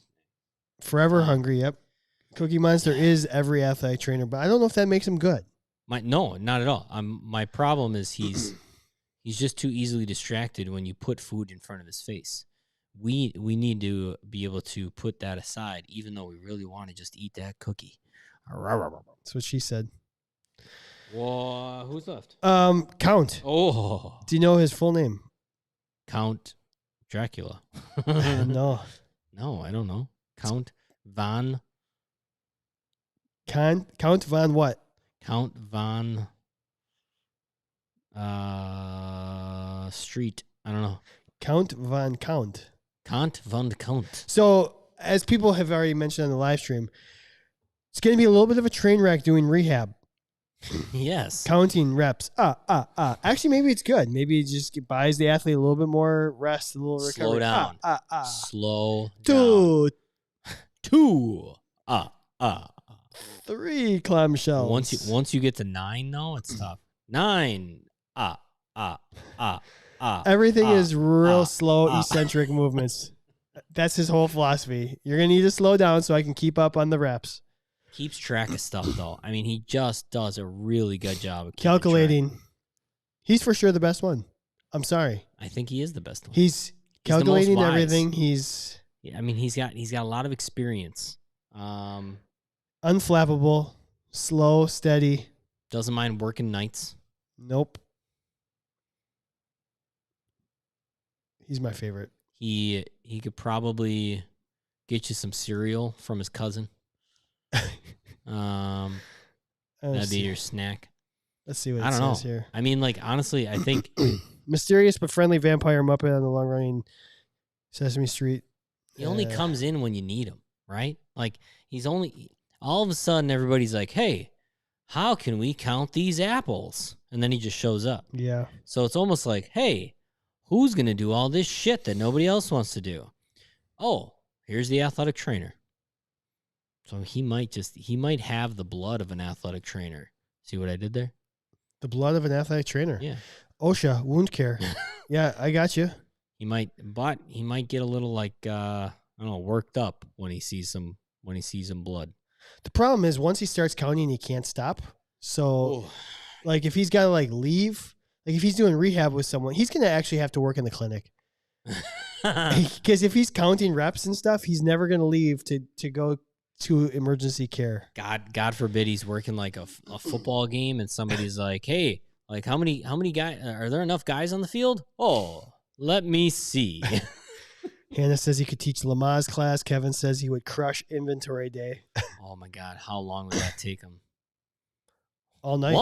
Forever hungry. Yep. Cookie Monster is every athletic trainer, but I don't know if that makes him good. No, not at all. My problem is he's just too easily distracted when you put food in front of his face. We need to be able to put that aside, even though we really want to just eat that cookie. That's what she said. Well, who's left? Count. Oh. Do you know his full name? Count Dracula. No. No, I don't know. Count von what? Count von Street. I don't know. Count von Count. Count von Count. So, as people have already mentioned on the live stream, it's going to be a little bit of a train wreck doing rehab. Yes. Counting reps. Actually, maybe it's good. Maybe it just buys the athlete a little bit more rest, a little recovery. Slow down. Slow down. Two. 3 clamshells. Once you get to 9, though, it's tough. 9. Everything is real slow, eccentric movements. That's his whole philosophy. You're going to need to slow down so I can keep up on the reps. Keeps track of stuff, though. I mean, he just does a really good job of calculating. He's for sure the best one. I'm sorry. I think he is the best one. He's calculating everything. He's got a lot of experience. Unflappable, slow, steady. Doesn't mind working nights. Nope. He's my favorite. He could probably get you some cereal from his cousin. That'd be your snack. Let's see what I it don't says know. here. I mean, like, honestly, I think Mysterious but friendly vampire Muppet on the long-running Sesame Street. he only comes in when you need him, right? Like, he's only all of a sudden everybody's like, "Hey, how can we count these apples?" And then he just shows up. Yeah. So it's almost like, "Hey, who's gonna do all this shit that nobody else wants to do?" Oh, here's the athletic trainer. So he might have the blood of an athletic trainer. See what I did there? The blood of an athletic trainer. Yeah. OSHA, wound care. Yeah, I got you. He might get a little like I don't know, worked up when he sees some blood. The problem is once he starts counting, he can't stop. So, like, if he's got to like leave, like if he's doing rehab with someone, he's gonna actually have to work in the clinic. Because if he's counting reps and stuff, he's never gonna leave to go to emergency care. God forbid he's working like a football game and somebody's like, "Hey, like how many guys are there enough guys on the field?" Oh, let me see. Hannah says he could teach Lamaze class. Kevin says he would crush inventory day. Oh my God, how long would that take him? All night.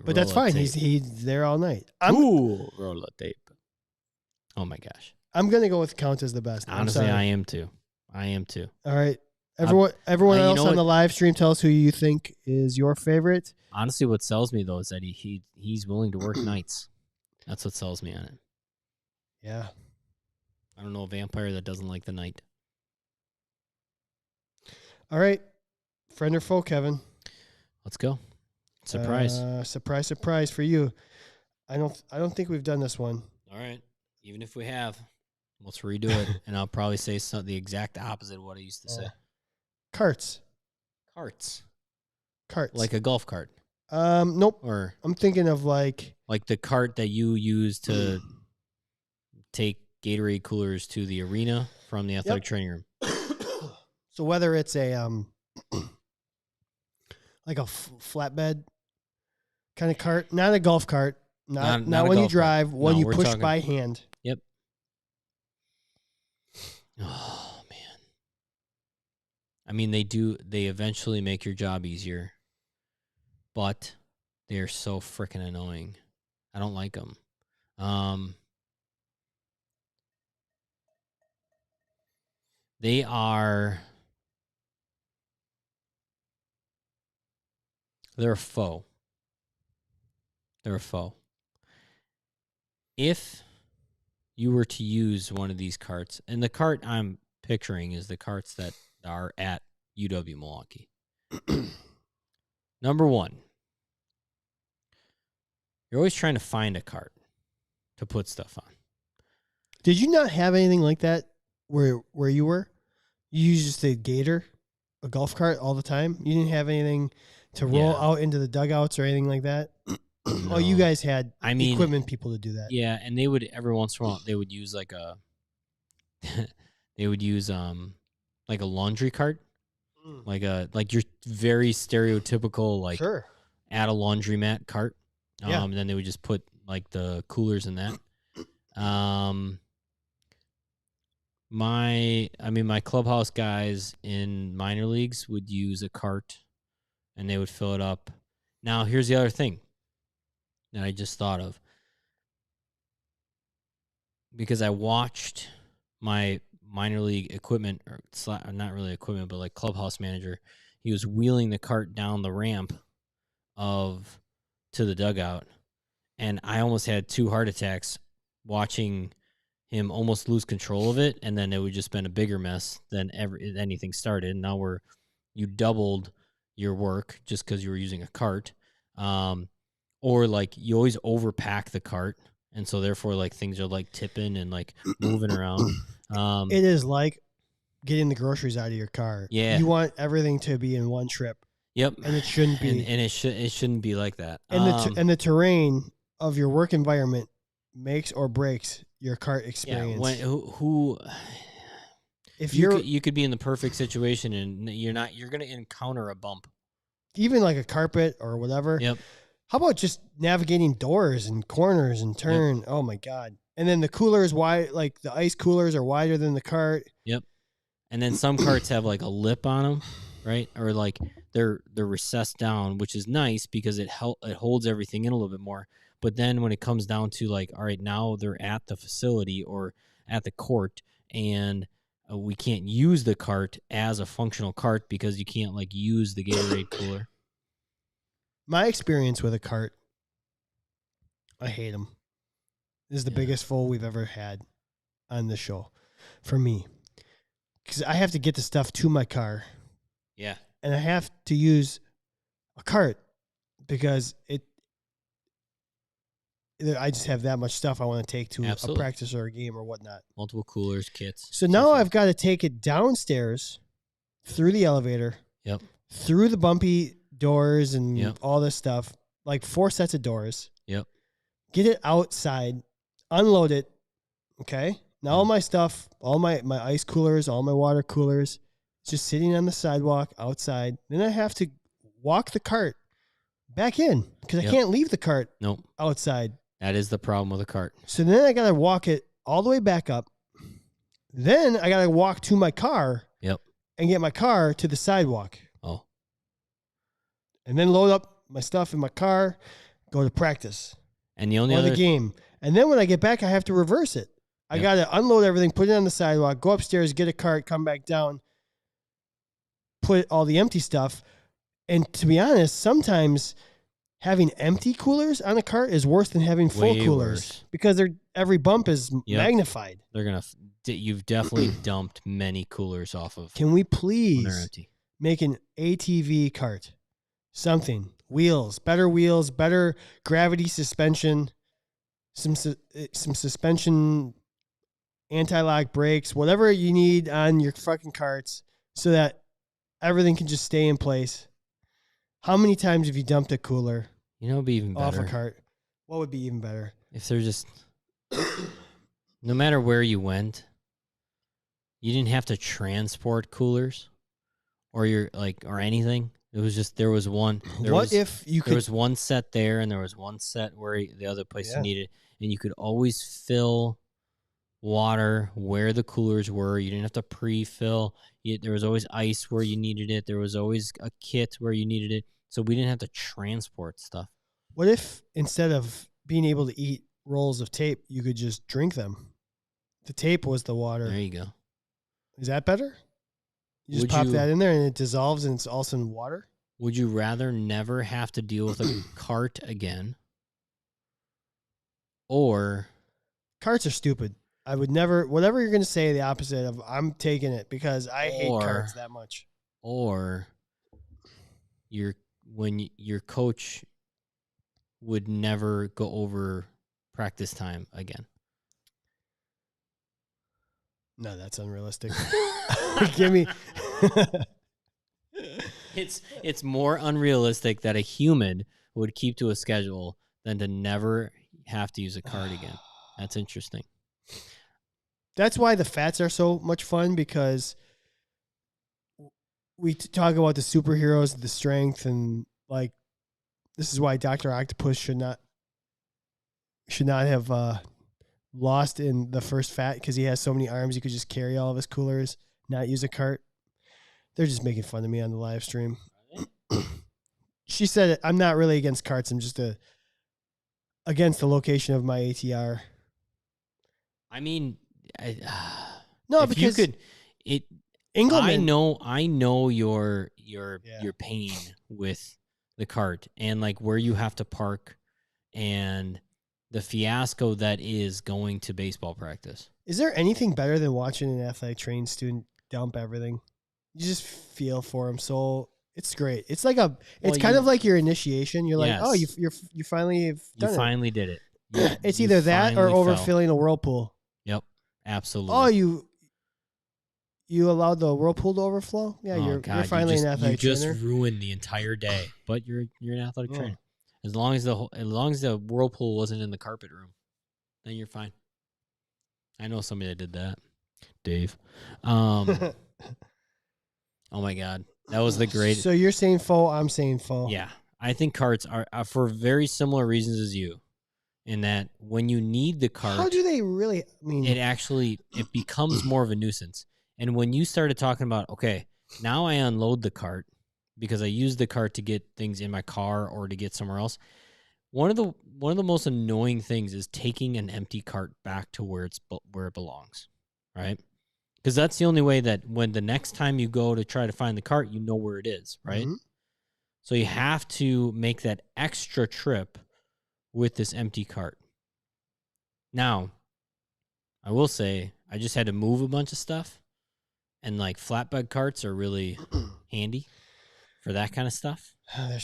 But that's fine. He's there all night. Two roll of tape. Oh my gosh. I'm gonna go with count as the best. Honestly, I am too. All right. Everyone else on the live stream, tell us who you think is your favorite. Honestly, what sells me though is that he's willing to work nights. That's what sells me on it. Yeah. I don't know a vampire that doesn't like the night. All right. Friend or foe, Kevin? Let's go. Surprise. Surprise for you. I don't think we've done this one. All right. Even if we have, let's redo it. And I'll probably say the exact opposite of what I used to say. Carts. Like a golf cart. Nope. Or I'm thinking of like the cart that you use to take Gatorade coolers to the arena from the athletic training room. So whether it's a like a flatbed kind of cart, not a golf cart, not when you drive, one you push by hand. Yep. Oh man. I mean, they eventually make your job easier, but they're so freaking annoying. I don't like them. They're a foe. They're a foe. If you were to use one of these carts, and the cart I'm picturing is the carts that are at UW Milwaukee. Number one, you're always trying to find a cart to put stuff on. Did you not have anything like that where you were? You used just a gator, a golf cart all the time? You didn't have anything to roll out into the dugouts or anything like that? No. Oh, you guys had equipment people to do that. Yeah, and they would every once in a while they would use like a like a laundry cart. Like your very stereotypical like at a laundromat cart. And then they would just put like the coolers in that. My clubhouse guys in minor leagues would use a cart and they would fill it up. Now, here's the other thing that I just thought of. Because I watched my minor league equipment, or not really equipment, but like clubhouse manager, he was wheeling the cart down the ramp to the dugout. And I almost had 2 heart attacks watching him almost lose control of it, and then it would just been a bigger mess than anything started. And now you doubled your work just because you were using a cart, or like you always overpack the cart, and so therefore like things are like tipping and like moving around. It is like getting the groceries out of your car. Yeah, you want everything to be in one trip. Yep, and it shouldn't be, and it shouldn't be like that. And the terrain of your work environment makes or breaks your cart experience. Yeah, if you could be in the perfect situation and you're going to encounter a bump, even like a carpet or whatever. Yep. How about just navigating doors and corners and turn? Yep. Oh my God. And then the cooler is wide, like the ice coolers are wider than the cart. Yep. And then some carts have like a lip on them, right? Or like they're recessed down, which is nice because it holds everything in a little bit more. But then when it comes down to like, all right, now they're at the facility or at the court, and we can't use the cart as a functional cart because you can't like use the Gatorade cooler. My experience with a cart, I hate them. This is the biggest fool we've ever had on the show for me. Because I have to get the stuff to my car. Yeah. And I have to use a cart because I just have that much stuff I want to take to a practice or a game or whatnot. Multiple coolers, kits. So now I've got to take it downstairs through the elevator. Yep. Through the bumpy doors and all this stuff. Like 4 sets of doors. Yep. Get it outside. Unload it. Okay. Now all my stuff, all my ice coolers, all my water coolers, just sitting on the sidewalk outside. Then I have to walk the cart back in because I can't leave the cart outside. That is the problem with a cart. So then I got to walk it all the way back up. Then I got to walk to my car and get my car to the sidewalk. Oh. And then load up my stuff in my car, go to practice. And the only or the game. And then when I get back, I have to reverse it. I got to unload everything, put it on the sidewalk, go upstairs, get a cart, come back down, put all the empty stuff. And to be honest, sometimes having empty coolers on a cart is worse than having full coolers because every bump is magnified. You've definitely dumped many coolers off of. Can we please make an ATV cart? Something. Wheels, better gravity suspension, some suspension, anti-lock brakes, whatever you need on your fucking carts so that everything can just stay in place. How many times have you dumped a cooler? You know, it'd be even better. Off a cart. What would be even better? If they're just, no matter where you went, you didn't have to transport coolers or or anything. It was just, there was one. There was one set there and there was one set where the other place you needed. And you could always fill water where the coolers were. You didn't have to pre-fill. There was always ice where you needed it. There was always a kit where you needed it. So we didn't have to transport stuff. What if instead of being able to eat rolls of tape, you could just drink them? The tape was the water. There you go. Is that better? You just pop that in there and it dissolves and it's all of a sudden water? Would you rather never have to deal with a cart again? Or... Carts are stupid. I would never... Whatever you're going to say, the opposite of I'm taking it because I hate carts that much. Or when your coach would never go over practice time again. No, that's unrealistic. Give me... It's more unrealistic that a human would keep to a schedule than to never have to use a cart again. That's interesting. That's why the fats are so much fun because we talk about the superheroes, the strength, and like this is why Dr. Octopus should not have lost in the first fat because he has so many arms. He could just carry all of his coolers, not use a cart. They're just making fun of me on the live stream. She said it, I'm not really against carts. I'm just against the location of my ATR. I mean, no, because Engelman. I know your pain with the cart and like where you have to park and the fiasco that is going to baseball practice. Is there anything better than watching an athletic training student dump everything? You just feel for them, so it's great. It's like it's kind of like your initiation. You're like, oh, you finally have done it. You finally did it. It's either that or overfilling a whirlpool. Yep, absolutely. Oh, you allowed the whirlpool to overflow? Yeah, you're finally an athletic trainer. You just ruined the entire day, but you're an athletic trainer. As long as the whirlpool wasn't in the carpet room, then you're fine. I know somebody that did that, Dave. Oh my God, that was the greatest. So you're saying faux, I'm saying faux. Yeah, I think carts are for very similar reasons as you. in that when you need the cart, How do they really? I mean, it becomes more of a nuisance. And when you started talking about, okay, now I unload the cart because I use the cart to get things in my car or to get somewhere else. One of the most annoying things is taking an empty cart back to where it belongs, right? Because that's the only way that when the next time you go to try to find the cart, you know where it is, right? Mm-hmm. So you have to make that extra trip with this empty cart. Now, I will say I just had to move a bunch of stuff, and like flatbed carts are really handy for that kind of stuff.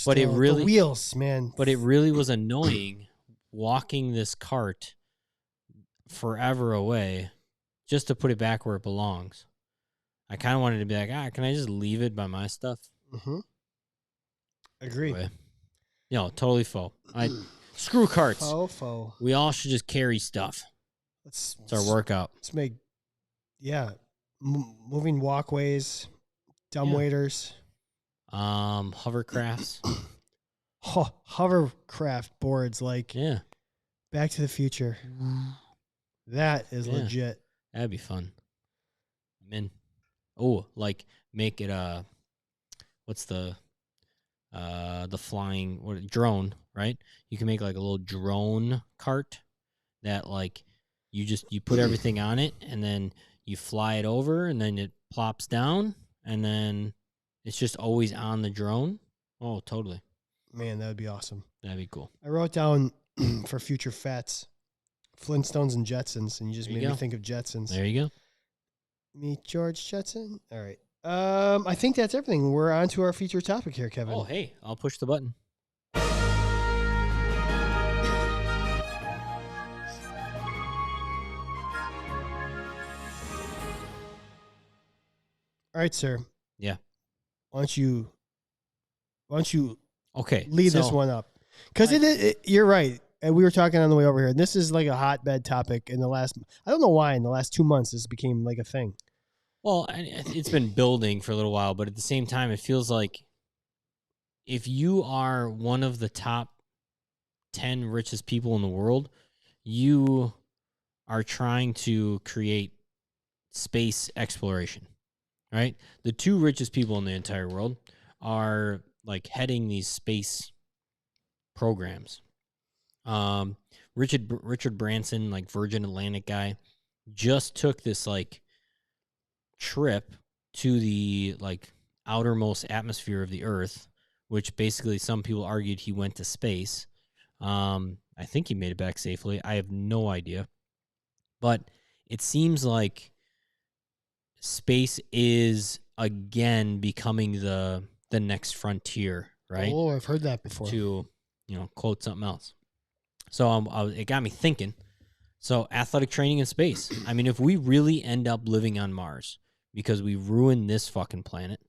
But it really, the wheels, man. But it really was annoying walking this cart forever away just to put it back where it belongs. I kind of wanted to be like, can I just leave it by my stuff? Mm-hmm. Agree. Anyway, totally faux. Screw carts. Faux. We all should just carry stuff. It's our workout. Let's make, moving walkways, dumbwaiters. Hovercrafts. Hovercraft boards like Back to the Future. That is legit. That'd be fun. I'm in. Oh, like make it what's the flying drone, right? You can make like a little drone cart that like you put everything on it and then you fly it over and then it plops down and then it's just always on the drone. Oh, totally. Man, that would be awesome. That'd be cool. I wrote down for future fats, Flintstones and Jetsons, and you just made me think of Jetsons. There you go. Meet George Jetson. All right. I think that's everything. We're on to our feature topic here, Kevin. Oh, hey, I'll push the button. All right, sir. Yeah. Why don't you lead this one up? Because you're right. And we were talking on the way over here. This is like a hotbed topic in the last, I don't know why, in the last 2 months, this became like a thing. Well, it's been building for a little while, but at the same time, it feels like if you are one of the top 10 richest people in the world, you are trying to create space exploration, right? The 2 richest people in the entire world are like heading these space programs. Richard Branson, like Virgin Atlantic guy, just took this like trip to the like outermost atmosphere of the Earth, which basically some people argued he went to space. I think he made it back safely. I have no idea, but it seems like space is again becoming the next frontier, right? Oh, I've heard that before. To quote something else. So it got me thinking. So athletic training in space. I mean, if we really end up living on Mars because we ruined this fucking planet,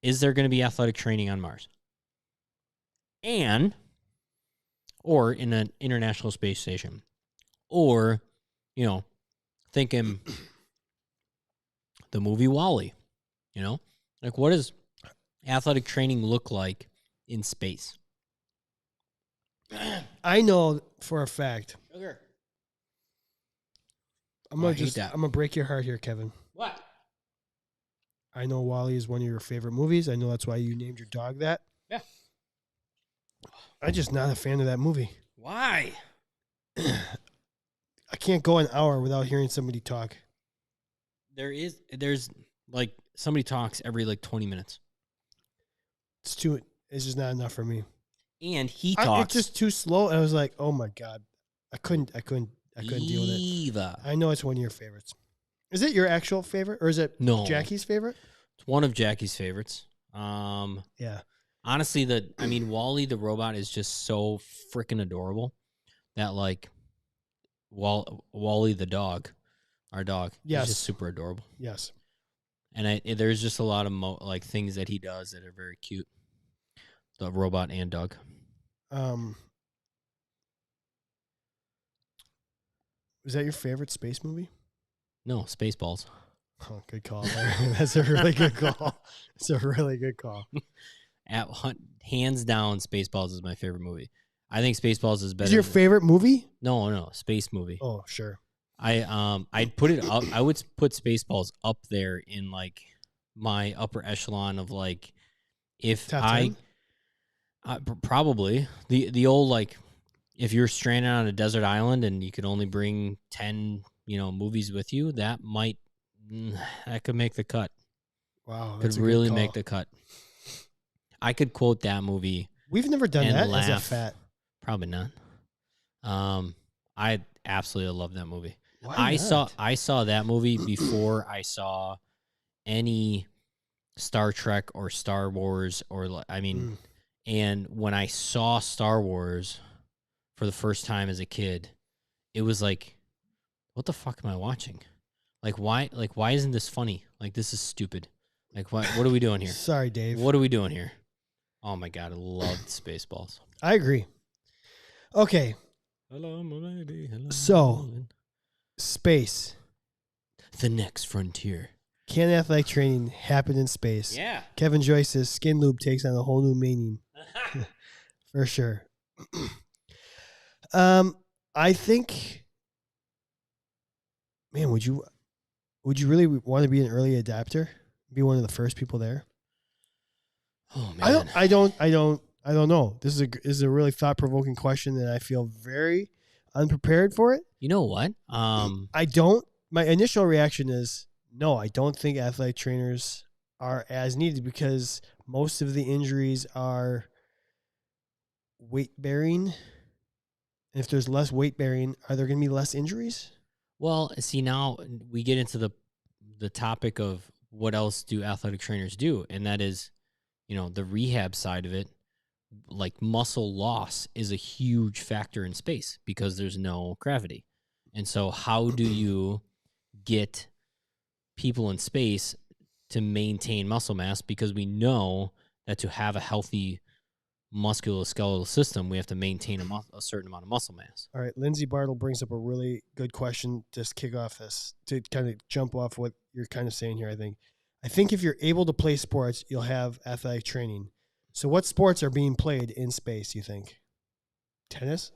is there going to be athletic training on Mars? Or in an international space station? Or, thinking the movie WALL-E, like what does athletic training look like in space? I know for a fact. Sugar. I'm gonna break your heart here, Kevin. What? I know WALL-E is one of your favorite movies. I know that's why you named your dog that. Yeah. I'm just not a fan of that movie. Why? I can't go an hour without hearing somebody talk. There's like somebody talks every like 20 minutes. It's just not enough for me. And he talks. It's just too slow. And I was like, oh my God. I couldn't deal with it. I know it's one of your favorites. Is it your actual favorite or is it Jackie's favorite? It's one of Jackie's favorites. Yeah. Honestly, WALL-E the robot is just so freaking adorable that like WALL-E the dog, our dog, is just super adorable. Yes. And there's just a lot of like things that he does that are very cute. The robot and dog. Is that your favorite space movie? No, Spaceballs. Oh, good call. That's a really good call. It's a really good call. Hands down, Spaceballs is my favorite movie. I think Spaceballs is better. Is your favorite movie? No, space movie. Oh, sure. I'd put it up. I would put Spaceballs up there in like my upper echelon of like if Top 10? Probably the old like if you're stranded on a desert island and you could only bring 10 movies with you, that could make the cut. Wow, Could really make the cut. I could quote that movie. We've never done that laugh. as a fat. Probably not. I absolutely love that movie. Why not? I saw that movie before I saw any Star Trek or Star Wars and when I saw Star Wars for the first time as a kid, it was like, what the fuck am I watching? Why isn't this funny? Like, this is stupid. Like, what are we doing here? Sorry, Dave. What are we doing here? Oh my God, I loved Spaceballs. I agree. Okay. Hello, my lady. Hello, so, space. The next frontier. Candid Athletic Training happened in space. Yeah. Kevin Joyce says skin lube takes on a whole new meaning. For sure. I think, man, would you really want to be an early adapter? Be one of the first people there? Oh man. I don't know. This is a really thought-provoking question, and I feel very unprepared for it. You know what? My initial reaction is no, I don't think athletic trainers are as needed because most of the injuries are weight-bearing. And if there's less weight-bearing, are there going to be less injuries? Well, see, now we get into the topic of what else do athletic trainers do, and that is, the rehab side of it. Like muscle loss is a huge factor in space because there's no gravity. And so how do you get people in space to maintain muscle mass? Because we know that to have a healthy musculoskeletal system, we have to maintain a certain amount of muscle mass. All right. Lindsay Bartle brings up a really good question to kick off this, to kind of jump off what you're kind of saying here, I think if you're able to play sports, you'll have athletic training. So what sports are being played in space, you think? Tennis?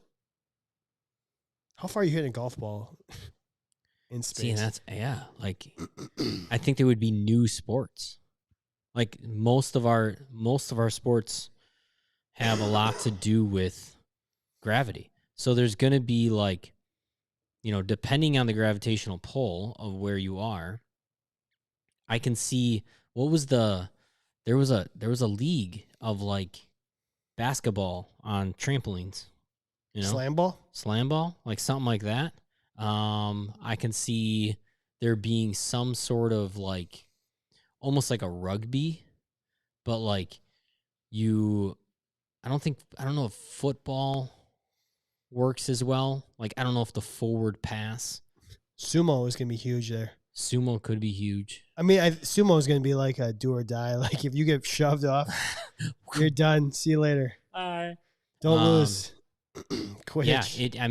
How far are you hitting a golf ball in space? See, I think there would be new sports. Like most of our sports have a lot to do with gravity. So there's going to be depending on the gravitational pull of where you are, I can see there was a league of basketball on trampolines, Slam ball, like something like that. I can see there being some sort of almost like a rugby, but I don't know if football works as well. Like, I don't know if the forward pass. Sumo is going to be huge there. Sumo could be huge. I mean, sumo is going to be like a do or die. Like if you get shoved off, you're done. See you later. Bye. Don't lose. Quidditch. Yeah,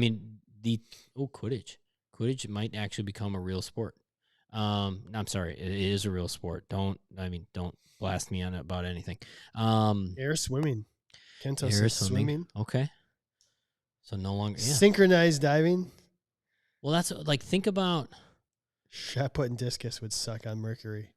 Quidditch. Quidditch might actually become a real sport. I'm sorry, it is a real sport. Don't blast me on it about anything. Air swimming. Kento says swimming. Okay. So no longer synchronized diving. Well, that's think about shot put and discus would suck on Mercury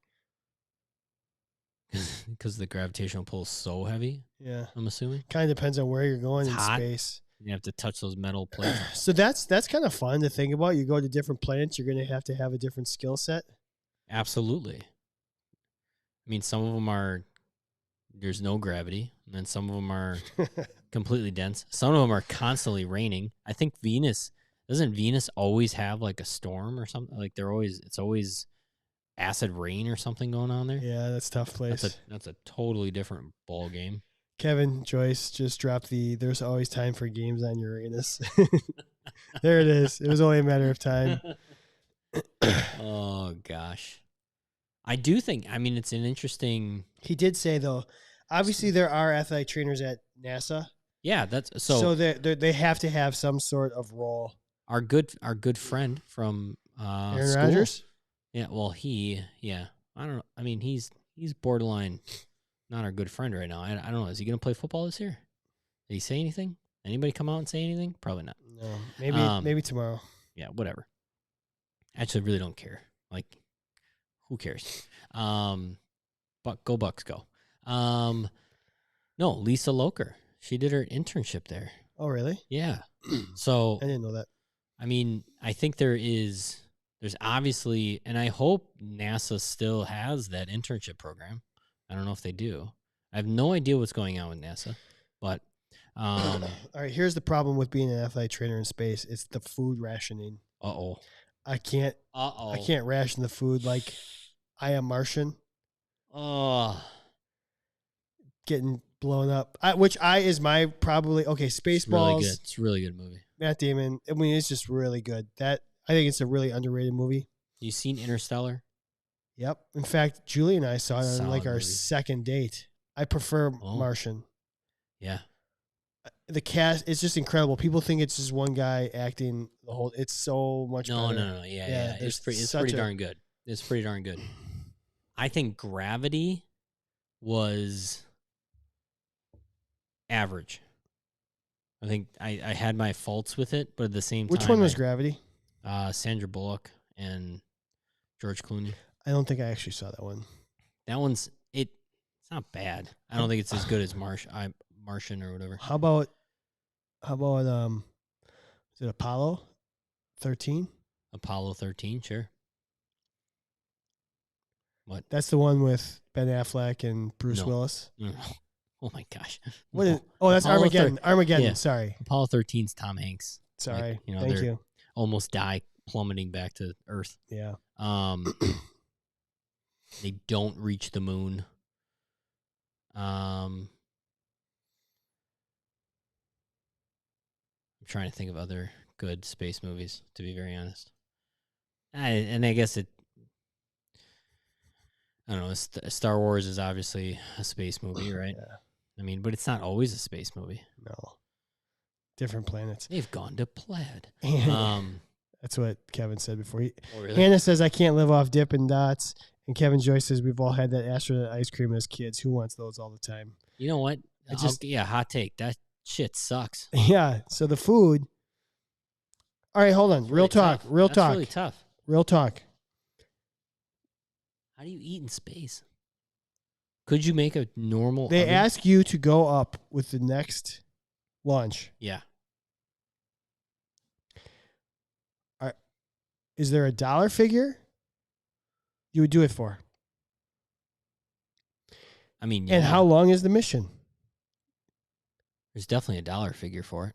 because the gravitational pull is so heavy. Yeah, I'm assuming. Kind of depends on where you're going it's in hot. Space. You have to touch those metal plates. So that's kind of fun to think about. You go to different planets, you're going to have a different skill set. Absolutely. I mean, some of them there's no gravity, and then some of them are completely dense. Some of them are constantly raining. I think doesn't Venus always have a storm or something? Like it's always acid rain or something going on there. Yeah, that's a tough place. That's a totally different ball game. Kevin Joyce just dropped there's always time for games on Uranus. There it is. It was only a matter of time. Oh gosh. I do think, it's an interesting. He did say though, obviously there are athletic trainers at NASA. Yeah, that's so they have to have some sort of role. Our good friend from Aaron school. Rodgers? Yeah, well, I don't know. I mean, he's borderline not our good friend right now. I don't know. Is he going to play football this year? Did he say anything? Anybody come out and say anything? Probably not. No, maybe tomorrow. Yeah, whatever. Actually, really don't care. Like, who cares? But go Bucks, go. No, Lisa Loker. She did her internship there. Oh, really? Yeah. So I didn't know that. I mean, I think there's obviously, and I hope NASA still has that internship program. I don't know if they do. I have no idea what's going on with NASA, but all right, here's the problem with being an athletic trainer in space. It's the food rationing. I can't ration the food like I am Martian. Getting blown up. Is my probably Spaceballs. Really good. It's a really good movie. Matt Damon. I mean, it's just really good. I think it's a really underrated movie. You seen Interstellar? Yep. In fact, Julie and I saw it on our movie. second date. I prefer Martian. Yeah. The cast, it's just incredible. People think it's just one guy acting the whole. It's so much better. No. Yeah. It's pretty darn good. It's pretty darn good. I think Gravity was average. I think I had my faults with it, but at the same time, which one was Gravity? Sandra Bullock and George Clooney. I don't think I actually saw that one. That one's it's not bad. I don't think it's as good as Martian or whatever. How about is it Apollo 13? Apollo 13, sure. What? That's the one with Ben Affleck and Bruce Willis. No. Oh my gosh. What is? Oh, that's Apollo Armageddon. Armageddon. Yeah. Sorry. Apollo 13's Tom Hanks. Sorry. Like, Thank you. Almost die plummeting back to Earth. Yeah. They don't reach the moon. I'm trying to think of other good space movies, to be very honest. I guess it. I don't know. Star Wars is obviously a space movie, right? Yeah. I mean, but it's not always a space movie. No. Different planets. They've gone to Plaid. That's what Kevin said before. Really? Hannah says, I can't live off Dippin' Dots. And Kevin Joyce says, we've all had that astronaut ice cream as kids. Who wants those all the time? You know what? Hot take. That shit sucks. Yeah. So the food. All right, hold on. That's Real talk. tough. Real That's talk. really tough. Real talk. How do you eat in space? Could you make a normal They oven? ask you to go up with the next launch. Yeah. Is there a dollar figure you would do it for? I mean, and how long is the mission? There's definitely a dollar figure for it,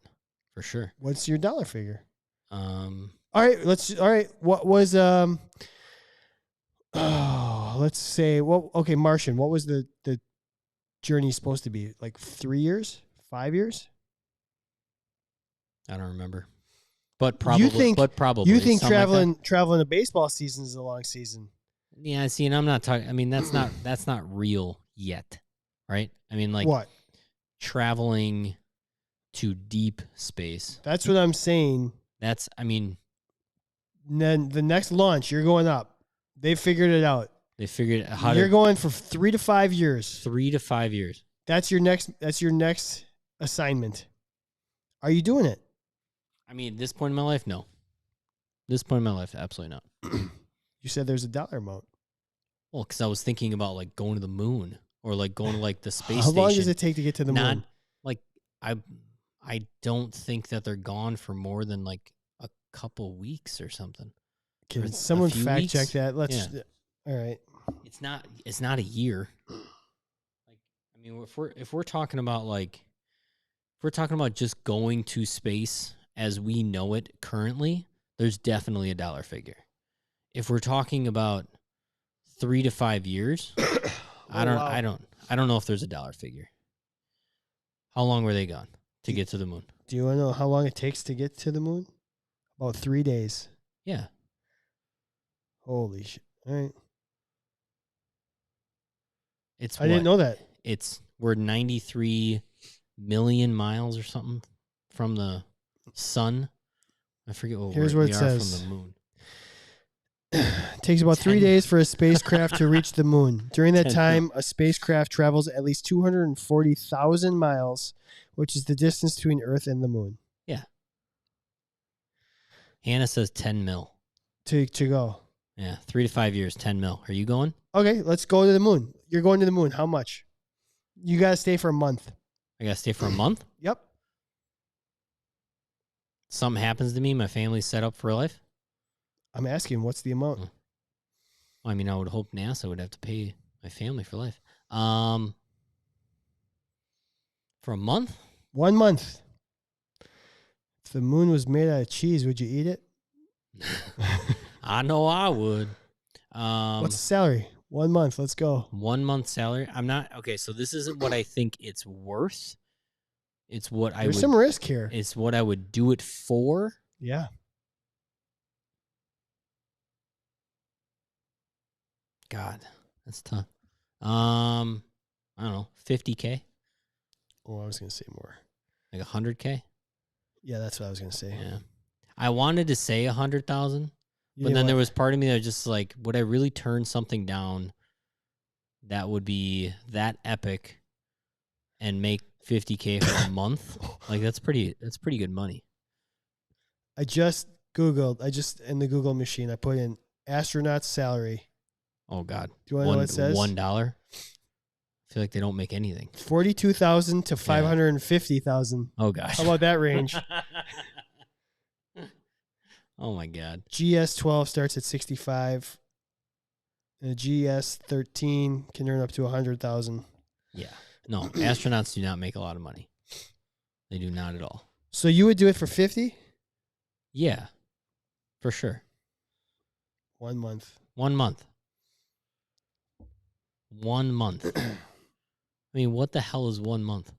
for sure. What's your dollar figure? All right, what was let's say Martian. What was the journey supposed to be? Like 3 years? 5 years? I don't remember. But probably you think traveling a baseball season is a long season? Yeah, see, and I'm not talking. I mean, that's not real yet, right? I mean, like what? Traveling to deep space. That's what I'm saying. Then the next launch, you're going up. They figured it out. They figured how you're going for 3 to 5 years. 3 to 5 years. That's your next assignment. Are you doing it? I mean, at this point in my life, no. This point in my life, absolutely not. You said there's a dollar amount. Well, because I was thinking about like going to the moon or like going to like the space How station. long does it take to get to the moon? Like I don't think that they're gone for more than like a couple weeks or something. Can someone fact check that? Let's. Yeah. All right. It's not a year. Like, I mean, if we're talking about just going to space as we know it currently, there's definitely a dollar figure. If we're talking about 3 to 5 years, I don't know if there's a dollar figure. How long were they gone to get to the moon? Do you want to know how long it takes to get to the moon? About 3 days. Yeah. Holy shit. All right. I didn't know that. We're 93 million miles or something from the sun. I forget what Here's what it says. From the moon. It takes about 3 days for a spacecraft to reach the moon. During that time, a spacecraft travels at least 240,000 miles which is the distance between Earth and the moon. Yeah. Hannah says 10 mil. To go. Yeah, 3 to 5 years, 10 mil. Are you going? Okay, let's go to the moon. You're going to the moon. How much? You got to stay for a month. I got to stay for a month? Yep. Something happens to me, my family's set up for life? I'm asking, what's the amount? Well, I mean, I would hope NASA would have to pay my family for life. For a month? 1 month. If the moon was made out of cheese, would you eat it? I know I would. What's the salary? 1 month. Let's go. 1 month salary. I'm not okay. So this isn't what I think it's worth. It's what There's some risk here. It's what I would do it for. Yeah. God, that's tough. I don't know, 50K. Oh, I was gonna say more. Like 100K. Yeah, that's what I was gonna say. Yeah, I wanted to say 100,000. But then there was part of me that was just like, would I really turn something down that would be that epic and make 50K for a month? Like that's pretty good money. I just Googled, in the Google machine, I put in astronaut salary. Oh God. Do you want to know what it says? $1. I feel like they don't make anything. 42,000 to 550,000. Oh gosh. How about that range? Oh my God. GS12 starts at 65. And a GS13 can earn up to 100,000. Yeah. No, astronauts do not make a lot of money. They do not at all. So you would do it for 50? Yeah. For sure. 1 month. 1 month. 1 month. I mean, what the hell is 1 month?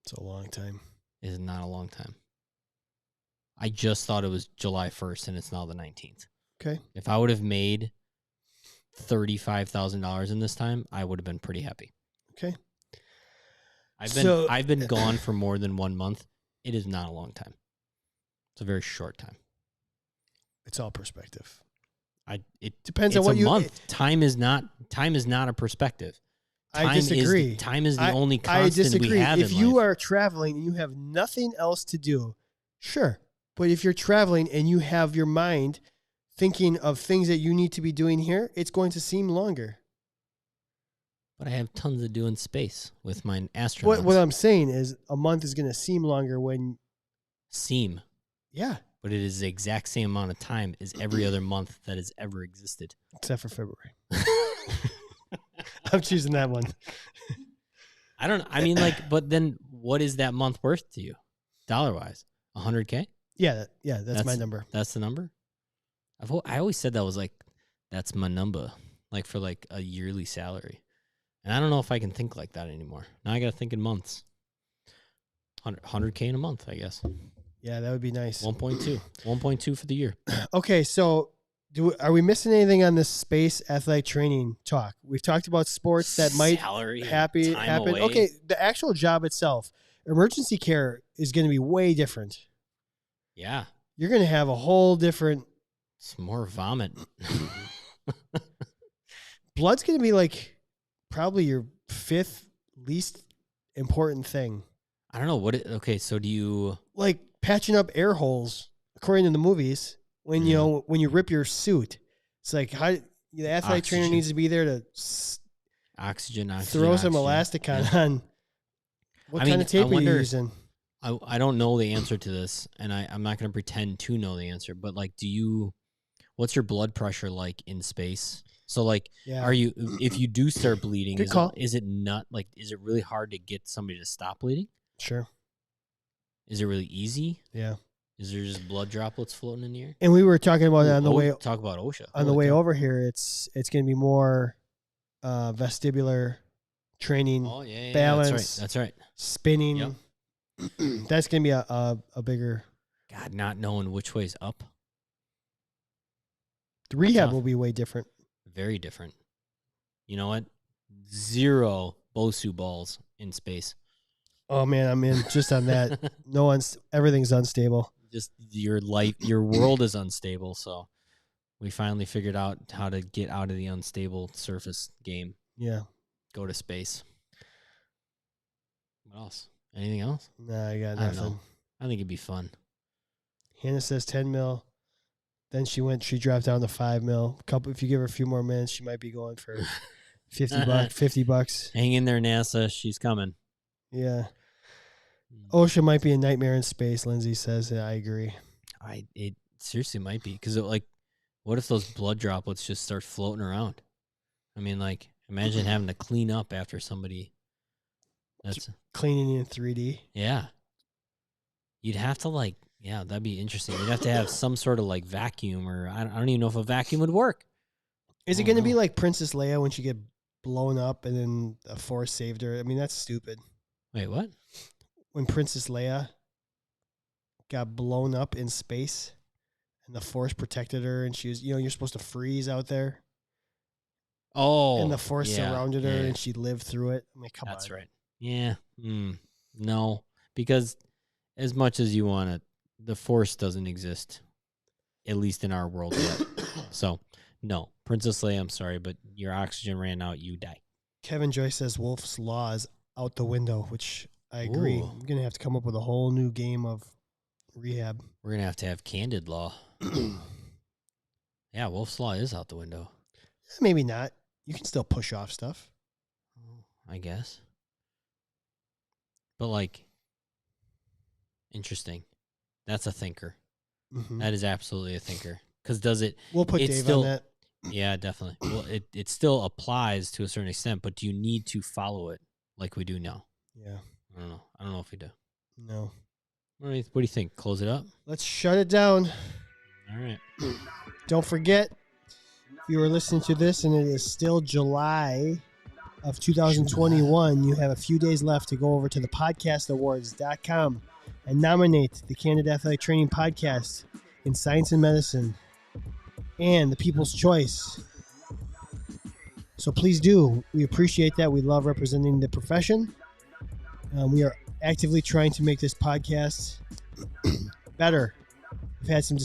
It's a long time. It is not a long time. I just thought it was July 1st and it's now the 19th. Okay. If I would have made $35,000 in this time, I would have been pretty happy. Okay. I've been gone for more than 1 month. It is not a long time. It's a very short time. It's all perspective. It depends on what you month. Time is not a perspective. I disagree. Time is the only constant we have if in you life. are traveling and you have nothing else to do, sure. But if you're traveling and you have your mind thinking of things that you need to be doing here, it's going to seem longer. But I have tons to do in space with my astronauts. What I'm saying is a month is going to seem longer when... Seem. Yeah. But it is the exact same amount of time as every other month that has ever existed. Except for February. I'm choosing that one. But then what is that month worth to you? Dollar-wise? 100K? Yeah, that's my number. That's the number? I always said that was like, that's my number, like for like a yearly salary. And I don't know if I can think like that anymore. Now I got to think in months. 100K in a month, I guess. Yeah, that would be nice. 1.2. 1.2 for the year. Okay, so are we missing anything on this space athletic training talk? We've talked about sports that might happen. Away. Okay, the actual job itself, emergency care is going to be way different. Yeah. You're going to have a whole different... It's more vomit. Blood's going to be like probably your fifth least important thing. I don't know okay, so do you like patching up air holes according to the movies when when you rip your suit? It's like how the athletic trainer needs to be there to oxygen throw some elastic on. What kind of tape are you using? I don't know the answer to this, and I'm not going to pretend to know the answer, but like, what's your blood pressure like in space? So like, if you do start bleeding, is it really hard to get somebody to stop bleeding? Sure. Is it really easy? Yeah. Is there just blood droplets floating in the air? And we were talking about it on the way. Talk about OSHA. On the way over here, it's going to be more vestibular training, balance. That's right. Spinning. Yep. That's going to be a bigger... God, not knowing which way's up. The rehab will be way different. Very different. You know what? 0 Bosu balls in space. Oh, man, I'm in just on that. Everything's unstable. Just your world is unstable, so we finally figured out how to get out of the unstable surface game. Yeah. Go to space. What else? Anything else? Nah, I got I don't nothing. know. I think it'd be fun. Hannah says 10 mil. Then she dropped down to 5 mil. If you give her a few more minutes, she might be going for $50. Hang in there, NASA. She's coming. Yeah. OSHA might be a nightmare in space, Lindsay says. Yeah, I agree. It seriously might be, because what if those blood droplets just start floating around? I mean, imagine having to clean up after somebody. That's cleaning in 3D. Yeah. You'd have to yeah, that'd be interesting. You'd have to have some sort of vacuum, or I don't even know if a vacuum would work. Is it going to be like Princess Leia when she get blown up and then the Force saved her? I mean, that's stupid. Wait, what? When Princess Leia got blown up in space and the Force protected her, and she was, you're supposed to freeze out there. Oh. And the Force surrounded her, and she lived through it. I mean, come on. That's right. Yeah. No, because as much as you want it, the Force doesn't exist, at least in our world yet. So, no. Princess Leia, I'm sorry, but your oxygen ran out, you die. Kevin Joyce says Wolf's Law is out the window, which I agree. Ooh. I'm going to have to come up with a whole new game of rehab. We're going to have Candid Law. Yeah, Wolf's Law is out the window. Maybe not. You can still push off stuff. I guess. But interesting. That's a thinker. Mm-hmm. That is absolutely a thinker. Because does it... We'll put Dave on that. Yeah, definitely. Well, it still applies to a certain extent, but do you need to follow it like we do now? Yeah. I don't know. I don't know if we do. No. What do you think? Close it up? Let's shut it down. All right. Don't forget, if you are listening to this and it is still July of 2021, you have a few days left to go over to the podcastawards.com and nominate the Candid Athletic Training Podcast in Science and Medicine and the People's Choice. So please do. We appreciate that. We love representing the profession. We are actively trying to make this podcast better. We've had some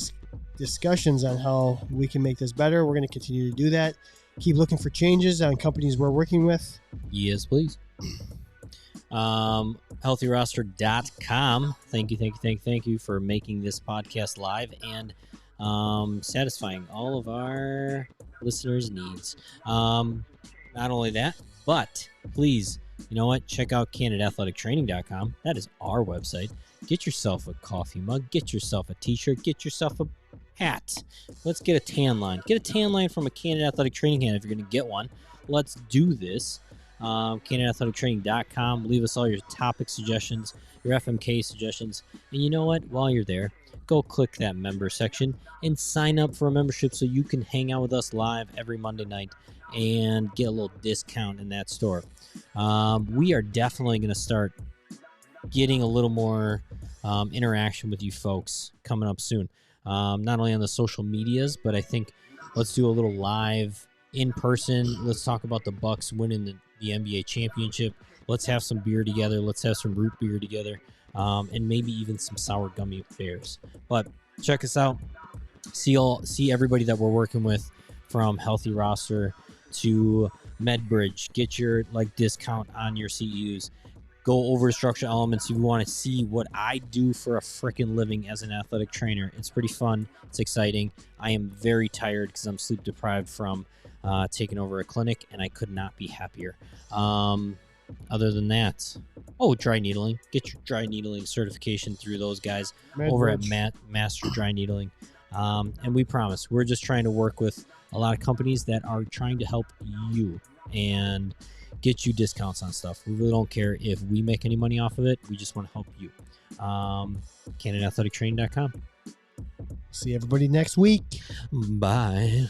discussions on how we can make this better. We're going to continue to do that. Keep looking for changes on companies we're working with. Yes, please. HealthyRoster.com. Thank you for making this podcast live and satisfying all of our listeners' needs. Not only that, but please, you know what? Check out CandidAthleticTraining.com. That is our website. Get yourself a coffee mug. Get yourself a t-shirt. Get yourself a hat. Let's get a tan line. Get a tan line from a Candid Athletic Training hat if you're going to get one. Let's do this. CandidAthleticTraining.com. Leave us all your topic suggestions, your FMK suggestions. And you know what? While you're there, go click that member section and sign up for a membership so you can hang out with us live every Monday night and get a little discount in that store. We are definitely going to start getting a little more interaction with you folks coming up soon. Not only on the social medias, but I think let's do a little live in person. Let's talk about the Bucks winning the NBA championship. Let's have some beer together. Let's have some root beer together. And maybe even some sour gummy bears. But check us out. See everybody that we're working with, from Healthy Roster to MedBridge. Get your discount on your CEUs. Go over structural elements if you want to see what I do for a freaking living as an athletic trainer. It's pretty fun. It's exciting. I am very tired because I'm sleep deprived from taking over a clinic, and I could not be happier. Other than that, dry needling. Get your dry needling certification through those guys over at Master Dry Needling. And we promise, we're just trying to work with a lot of companies that are trying to help you and get you discounts on stuff. We really don't care if we make any money off of it. We just want to help you. CandidAthleticTraining.com. See everybody next week. Bye.